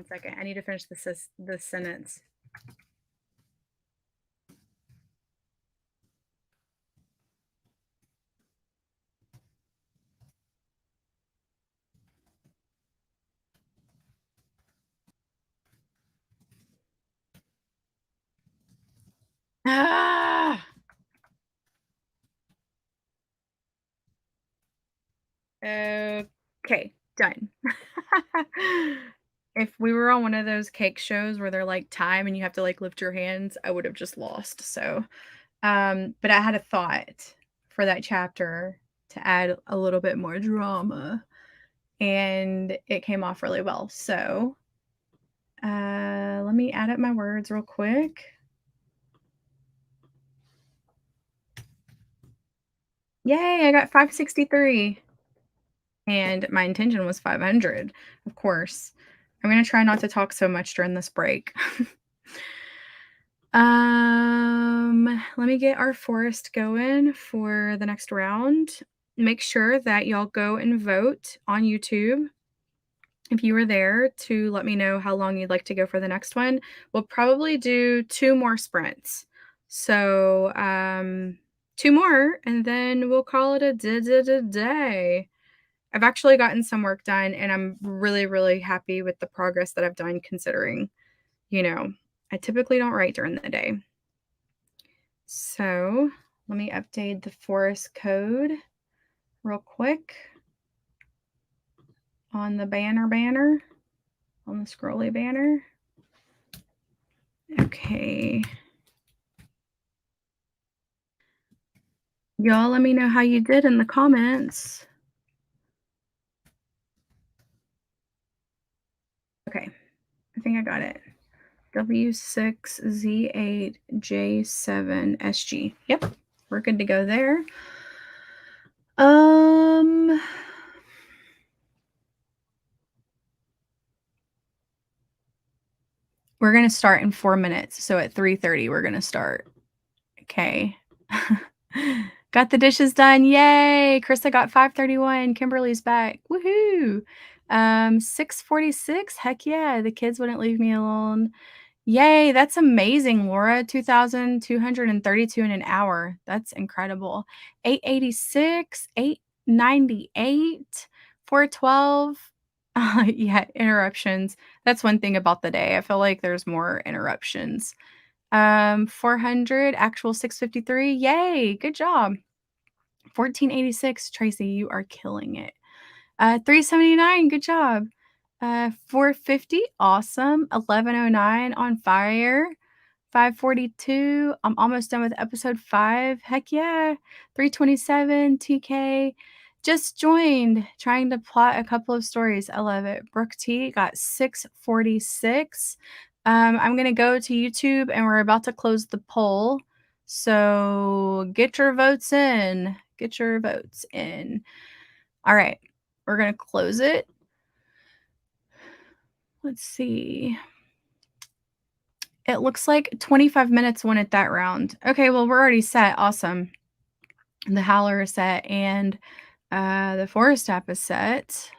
one second. I need to finish this sentence. Ah! Okay, done. If we were on one of those cake shows where they're like time and you have to like lift your hands, I would have just lost. So, but I had a thought for that chapter to add a little bit more drama and it came off really well. So, let me add up my words real quick. Yay, I got 563. And my intention was 500, of course. I'm gonna try not to talk so much during this break. Let me get our forest going for the next round. Make sure that y'all go and vote on YouTube if you were there to let me know how long you'd like to go for the next one. We'll probably do 2 more sprints. So, 2 more, and then we'll call it a day. I've actually gotten some work done, and I'm really, really happy with the progress that I've done considering, you know, I typically don't write during the day. So let me update the forest code real quick on the banner, on the scrolly banner. Okay. Y'all let me know how you did in the comments. Okay, I think I got it. W6Z8J7SG. Yep, we're good to go there. We're gonna start in 4 minutes. So at 3:30, we're gonna start. Okay. Got the dishes done. Yay! Krista got 5:31. Kimberly's back. Woohoo! 6:46. Heck yeah! The kids wouldn't leave me alone. Yay! That's amazing, Laura. 2,232 in an hour. That's incredible. 886. 898. 412. Yeah, interruptions. That's one thing about the day. I feel like there's more interruptions. 400, actual 653. Yay, good job. 1486, Tracy, you are killing it. 379, good job. 450, awesome. 1109 on fire. 542, I'm almost done with episode 5. Heck yeah. 327, TK. Just joined, trying to plot a couple of stories. I love it. Brooke T got 646. I'm going to go to YouTube and we're about to close the poll. So get your votes in. Get your votes in. All right. We're going to close it. Let's see. It looks like 25 minutes won it that round. Okay, well, we're already set. Awesome. The howler is set and the forest app is set.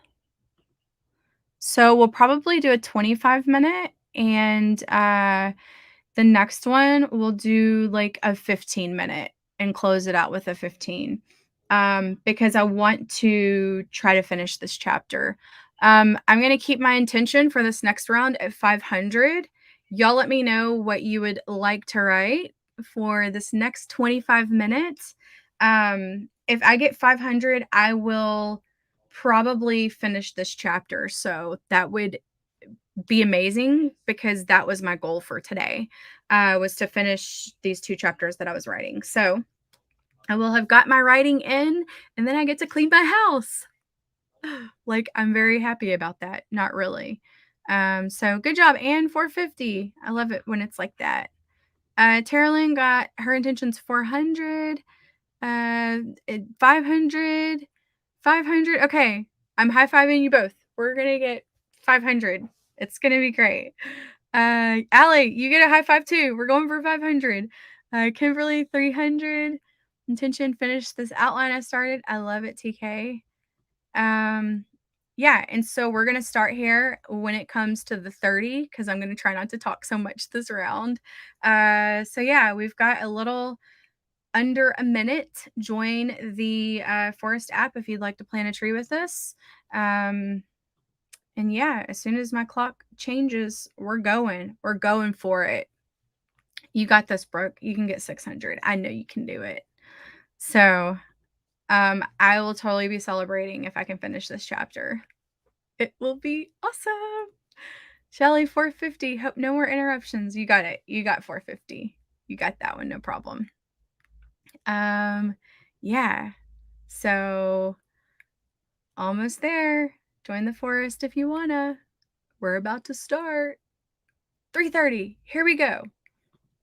So we'll probably do a 25-minute and the next one we'll do like a 15-minute and close it out with a 15 because I want to try to finish this chapter. I'm going to keep my intention for this next round at 500. Y'all let me know what you would like to write for this next 25 minutes. If I get 500, I will probably finish this chapter. So that would be amazing because that was my goal for today, was to finish these 2 chapters that I was writing. So I will have got my writing in and then I get to clean my house. Like, I'm very happy about that. Not really. So good job. And 450. I love it when it's like that. Terralyn got her intentions 400, 500, 500. Okay. I'm high-fiving you both. We're going to get 500. It's going to be great. Allie, you get a high five too. We're going for 500. Kimberly, 300. Intention, finish this outline I started. I love it, TK. Yeah, and so we're gonna start here when it comes to the 30 because I'm gonna try not to talk so much this round. So yeah, we've got a little under a minute. Join the Forest app if you'd like to plant a tree with us. Um, and yeah, as soon as my clock changes, we're going. We're going for it. You got this, Brooke. You can get 600. I know you can do it. So I will totally be celebrating if I can finish this chapter. It will be awesome. Shelly, 450. Hope no more interruptions. You got it. You got 450. You got that one, no problem. Um, yeah. So almost there. Join the forest if you wanna. We're about to start. 3:30. Here we go.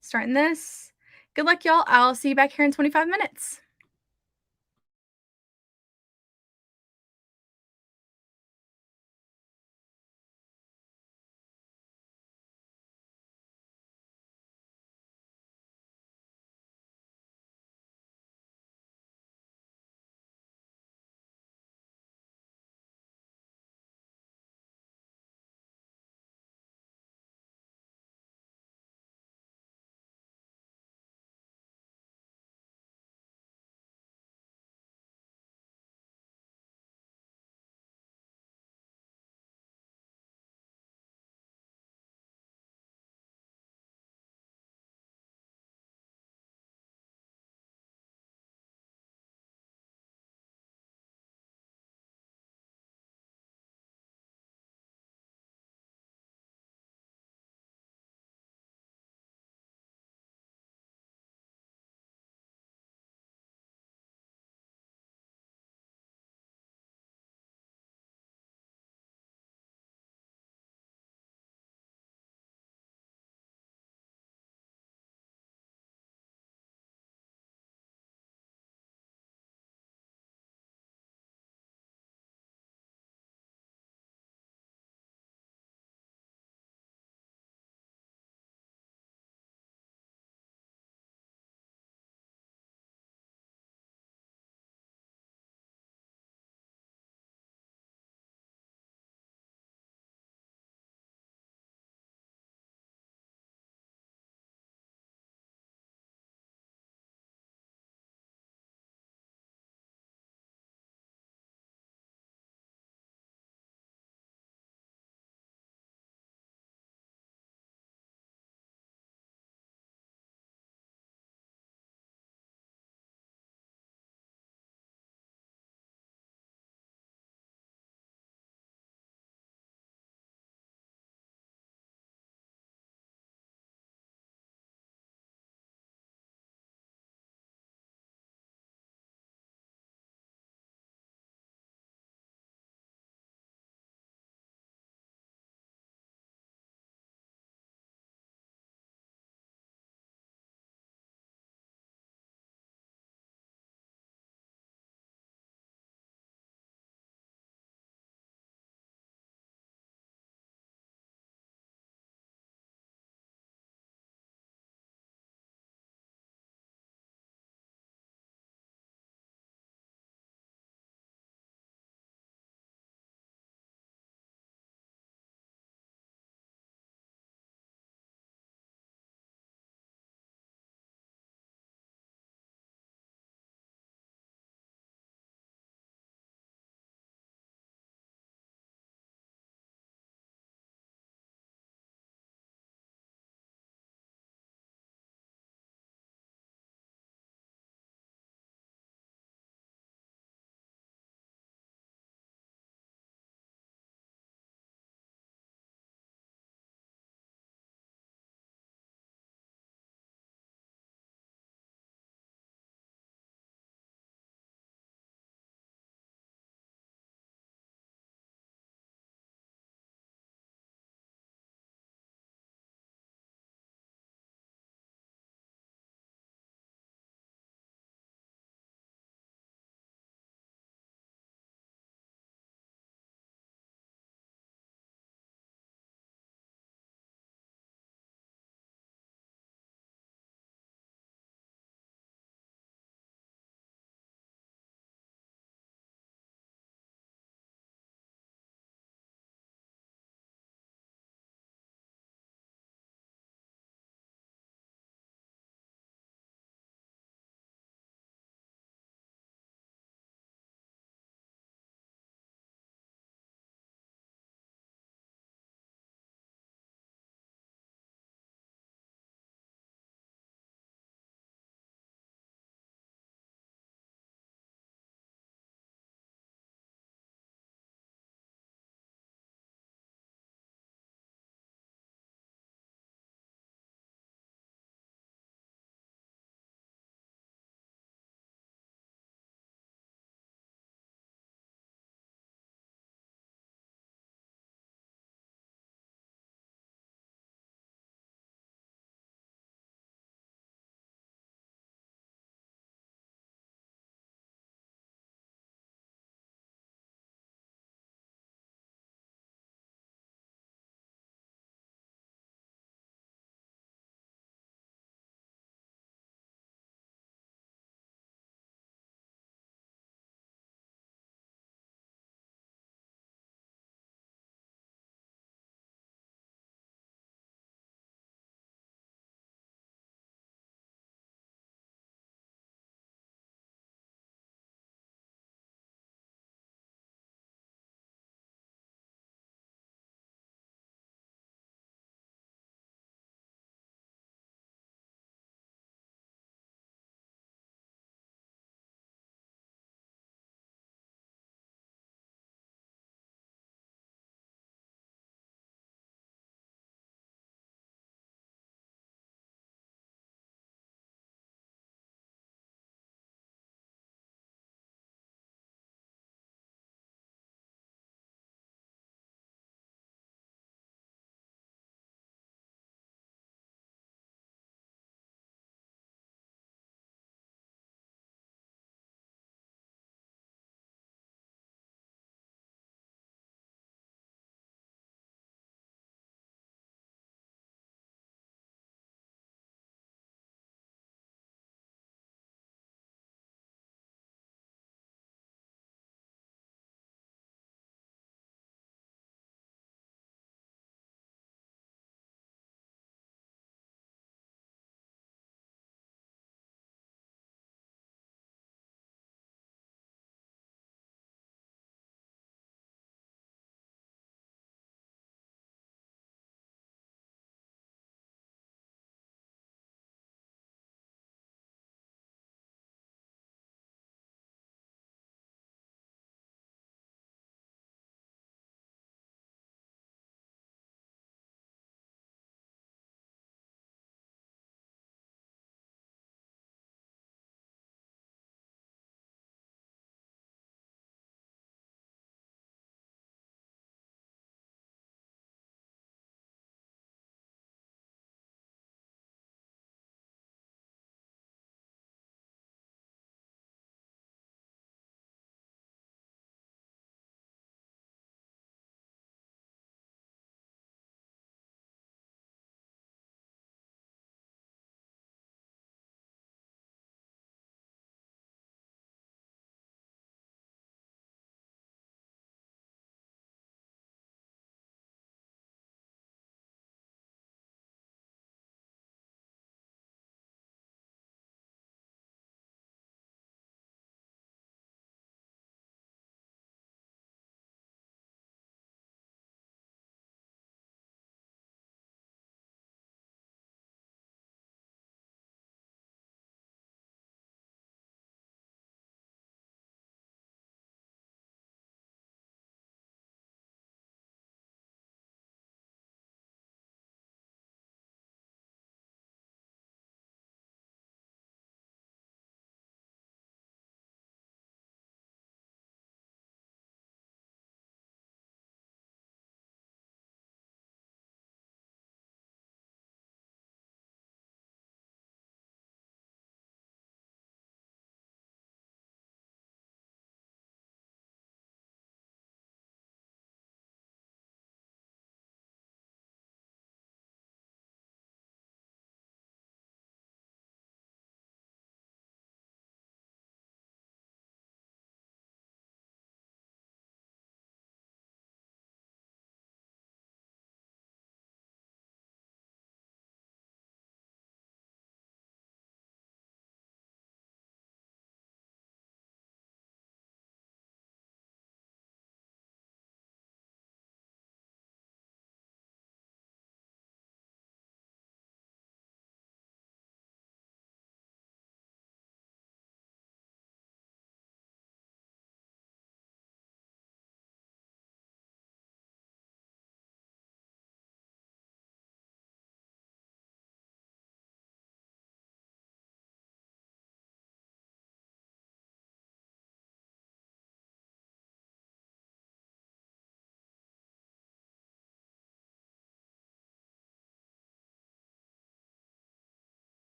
Starting this. Good luck, y'all. I'll see you back here in 25 minutes.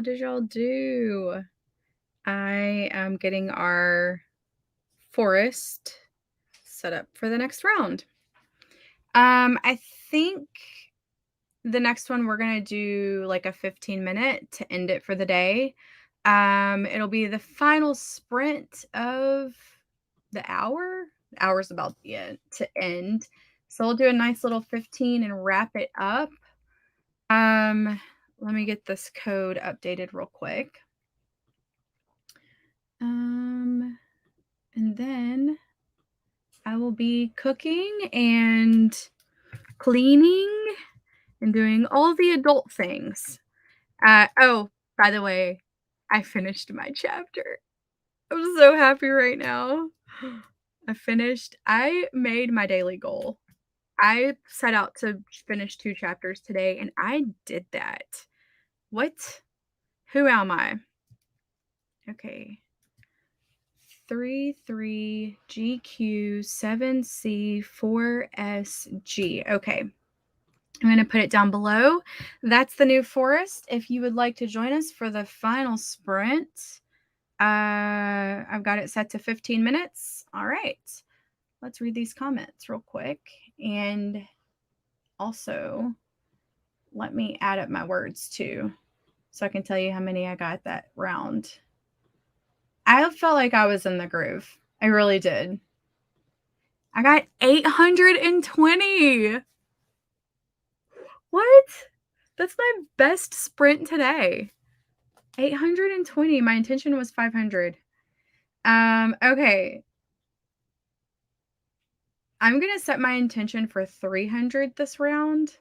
did y'all do? I am getting our forest set up for the next round. I think the next one we're gonna do like a 15-minute to end it for the day. It'll be the final sprint of the hour. The hour's about the end to end. So we'll do a nice little 15 and wrap it up. Let me get this code updated real quick. And then I will be cooking and cleaning and doing all the adult things. Oh, by the way, I finished my chapter. I'm so happy right now. I made my daily goal. I set out to finish 2 chapters today, and I did that. What? Who am I? Okay. 3 GQ 7C 4SG. Okay. I'm going to put it down below. That's the new forest. If you would like to join us for the final sprint, I've got it set to 15 minutes. All right. Let's read these comments real quick. And also, let me add up my words too, so I can tell you how many I got that round. I felt like I was in the groove. I really did. I got 820. What? That's my best sprint today. 820. My intention was 500. Okay. I'm going to set my intention for 300 this round.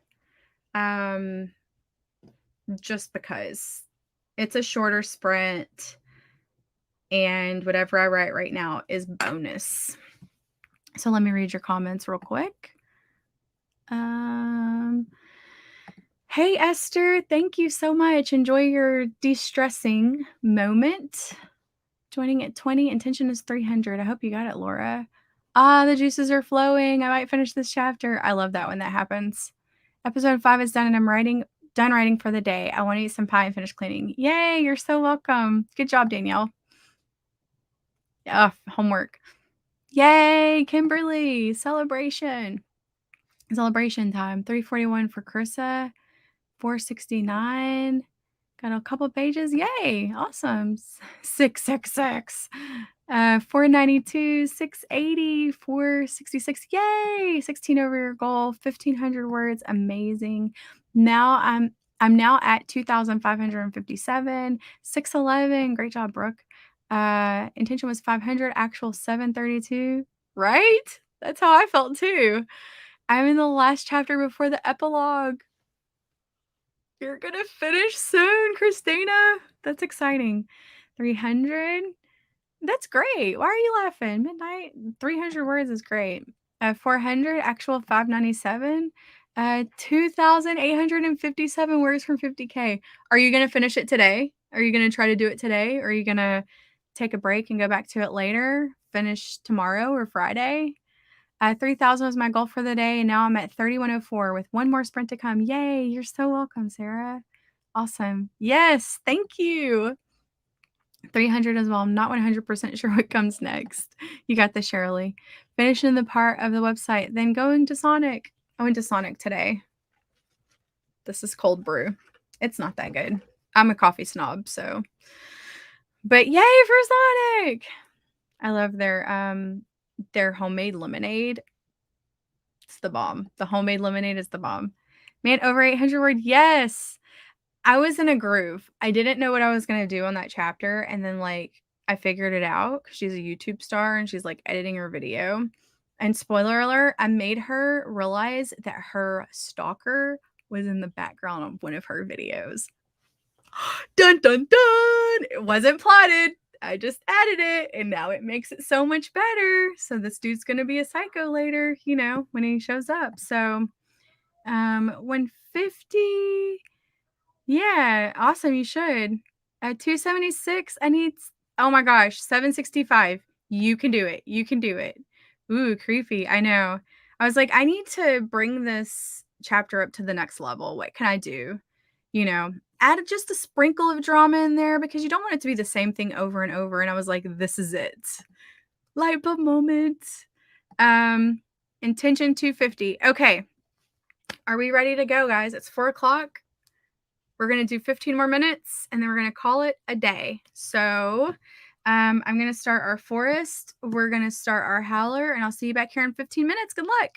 Just because it's a shorter sprint and whatever I write right now is bonus. So let me read your comments real quick. Hey, Esther, thank you so much. Enjoy your de-stressing moment. Joining at 20, intention is 300. I hope you got it, Laura. The juices are flowing. I might finish this chapter. I love that when that happens. Episode 5 is done and I'm done writing for the day. I want to eat some pie and finish cleaning. Yay, you're so welcome. Good job, Danielle. Homework. Yay, Kimberly. Celebration time. 341 for Carissa. 469. Got a couple pages. Yay. Awesome. 666. 492, 680, 466. Yay. 16 over your goal. 1,500 words. Amazing. Now I'm now at 2,557. 611. Great job, Brooke. Intention was 500. Actual 732. Right? That's how I felt too. I'm in the last chapter before the epilogue. You're gonna finish soon, Christina. That's exciting. 300. That's great. Why are you laughing? Midnight. 300 words is great. 400. Actual 597. 2,857 words from 50K. Are you gonna finish it today? Are you gonna try to do it today? Or are you gonna take a break and go back to it later? Finish tomorrow or Friday? 3,000 was my goal for the day, and now I'm at 3,104 with one more sprint to come. Yay, you're so welcome, Sarah. Awesome. Yes, thank you. 300 as well. I'm not 100% sure what comes next. You got this, Shirley. Finishing the part of the website, then going to Sonic. I went to Sonic today. This is cold brew. It's not that good. I'm a coffee snob, so. But yay for Sonic! I love their homemade lemonade. It's the bomb. The homemade lemonade is the bomb. Man, over 800 word. Yes. I was in a groove. I didn't know what I was going to do on that chapter. And then I figured it out because she's a YouTube star and she's editing her video. And spoiler alert, I made her realize that her stalker was in the background of one of her videos. Dun, dun, dun. It wasn't plotted. I just added it and now it makes it so much better. So this dude's going to be a psycho later, when he shows up. So 150. Yeah, awesome. You should. At 276, oh my gosh, 765. You can do it. You can do it. Ooh, creepy. I know. I was like, I need to bring this chapter up to the next level. What can I do? add just a sprinkle of drama in there because you don't want it to be the same thing over and over, and I was like, "This is it." Light bulb moment. Um, intention 250. Okay, are we ready to go, guys? It's 4 o'clock. We're gonna do 15 more minutes, and then we're gonna call it a day. So, I'm gonna start our forest, we're gonna start our howler, and I'll see you back here in 15 minutes. Good luck.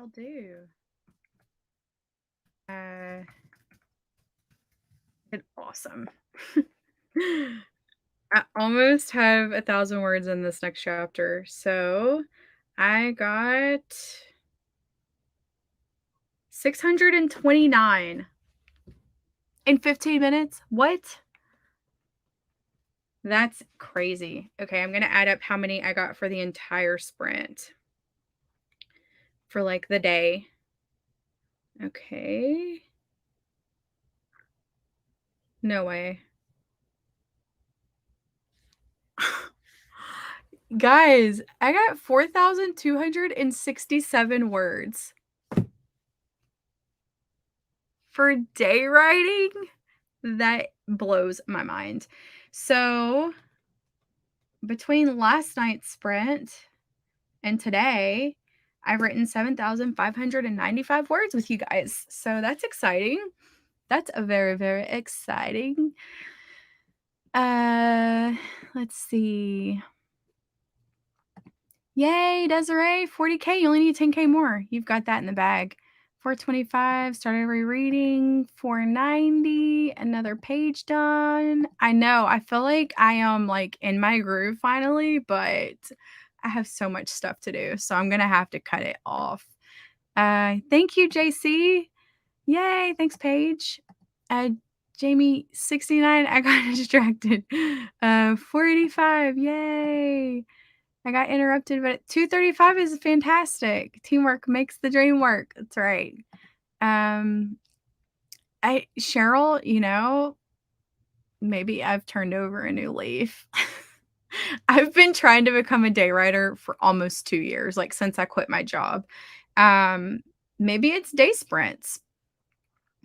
I'll do. Uh, it's awesome. I almost have 1,000 words in this next chapter. So I got 629 in 15 minutes. What? That's crazy. Okay, I'm going to add up how many I got for the entire sprint for like the day. Okay. No way. Guys, I got 4,267 words for day writing. That blows my mind. So, between last night's sprint and today, I've written 7,595 words with you guys. So, that's exciting. That's a very, very exciting. Let's see. Yay, Desiree, 40K. You only need 10K more. You've got that in the bag. 425, started rereading. 490, another page done. I know, I feel like I am like in my groove finally, but I have so much stuff to do, so I'm gonna have to cut it off. Thank you, JC. Yay, thanks, Paige. Jamie, 69, I got distracted. 485, yay. I got interrupted, but 235 is fantastic. Teamwork makes the dream work. That's right. Cheryl, maybe I've turned over a new leaf. I've been trying to become a day writer for almost 2 years, like since I quit my job. Maybe it's day sprints.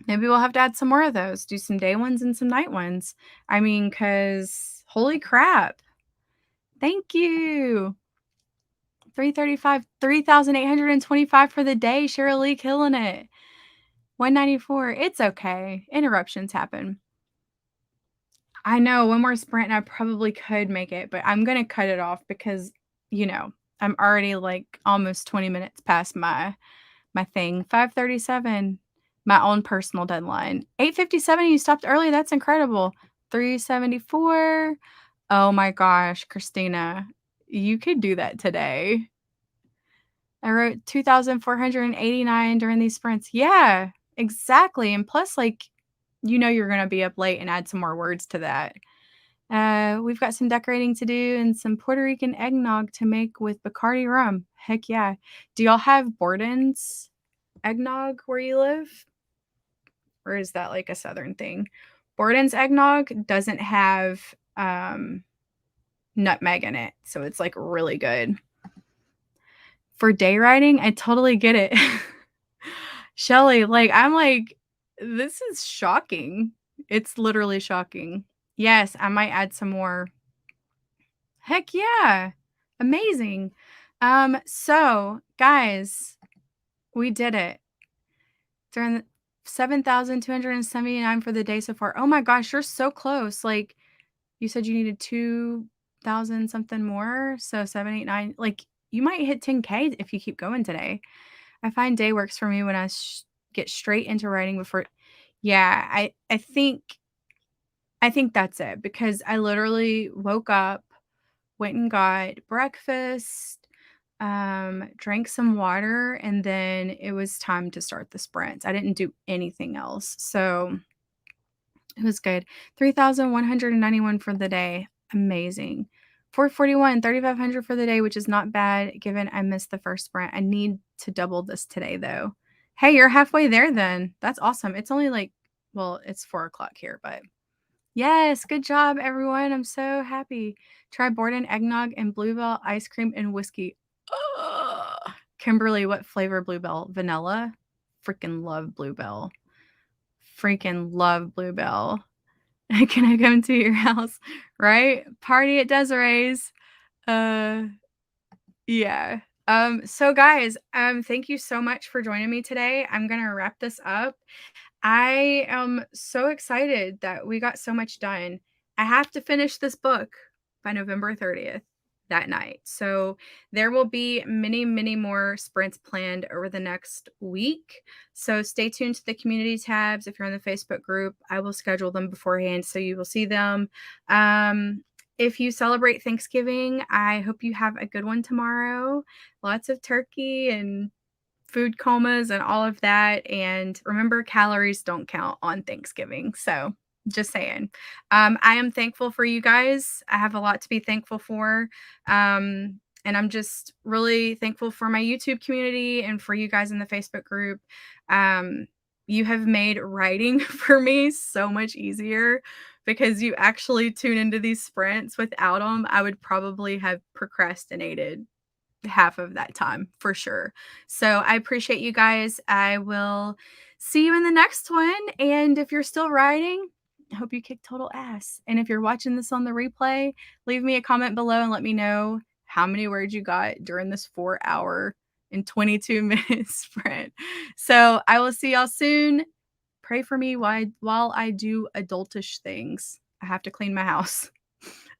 Maybe we'll have to add some more of those, do some day ones and some night ones. I mean, because holy crap. Thank you. 335, 3,825 for the day. Cheryl Lee killing it. 194. It's okay. Interruptions happen. I know one more sprint and I probably could make it, but I'm going to cut it off because, I'm already like almost 20 minutes past my thing. 5:37, my own personal deadline. 8:57, you stopped early. That's incredible. 3:74. Oh my gosh, Christina, you could do that today. I wrote 2,489 during these sprints. Yeah, exactly. And plus, like, you're going to be up late and add some more words to that. We've got some decorating to do and some Puerto Rican eggnog to make with Bacardi rum. Heck yeah. Do y'all have Borden's eggnog where you live? Or is that like a Southern thing? Borden's eggnog doesn't have nutmeg in it. So it's like really good. For day writing, I totally get it. Shelly, I'm like, this is shocking. It's literally shocking. Yes, I might add some more. Heck yeah. Amazing. So guys, we did it. During the 7,279 for the day so far. Oh my gosh, you're so close. Like you said you needed 2,000 something more. So 789, like you might hit 10K if you keep going today. I find day works for me when I get straight into writing before. Yeah, I think that's it because I literally woke up, went and got breakfast, drank some water, and then it was time to start the sprints. I didn't do anything else. So it was good. 3,191 for the day. Amazing. 441, 3,500 for the day, which is not bad given I missed the first sprint. I need to double this today though. Hey, you're halfway there then. That's awesome. It's only it's 4:00 here, but yes, good job, everyone. I'm so happy. Try Borden eggnog and Bluebell ice cream and whiskey. Ugh. Kimberly, what flavor Bluebell? Vanilla? Freaking love Bluebell. Freaking love Bluebell. Can I come to your house? Right? Party at Desiree's. Yeah. So guys, thank you so much for joining me today. I'm gonna wrap this up. I am so excited that we got so much done. I have to finish this book by November 30th. that night. So there will be many, many more sprints planned over the next week. So stay tuned to the community tabs. If you're in the Facebook group, I will schedule them beforehand so you will see them. If you celebrate Thanksgiving, I hope you have a good one tomorrow. Lots of turkey and food comas and all of that. And remember, calories don't count on Thanksgiving. So just saying. I am thankful for you guys. I have a lot to be thankful for. And I'm just really thankful for my YouTube community and for you guys in the Facebook group. You have made writing for me so much easier because you actually tune into these sprints. Without them, I would probably have procrastinated half of that time for sure. So I appreciate you guys. I will see you in the next one. And if you're still riding, I hope you kick total ass. And if you're watching this on the replay, leave me a comment below and let me know how many words you got during this 4 hour and 22 minute sprint. So I will see y'all soon. Pray for me while I do adultish things. I have to clean my house.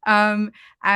Um,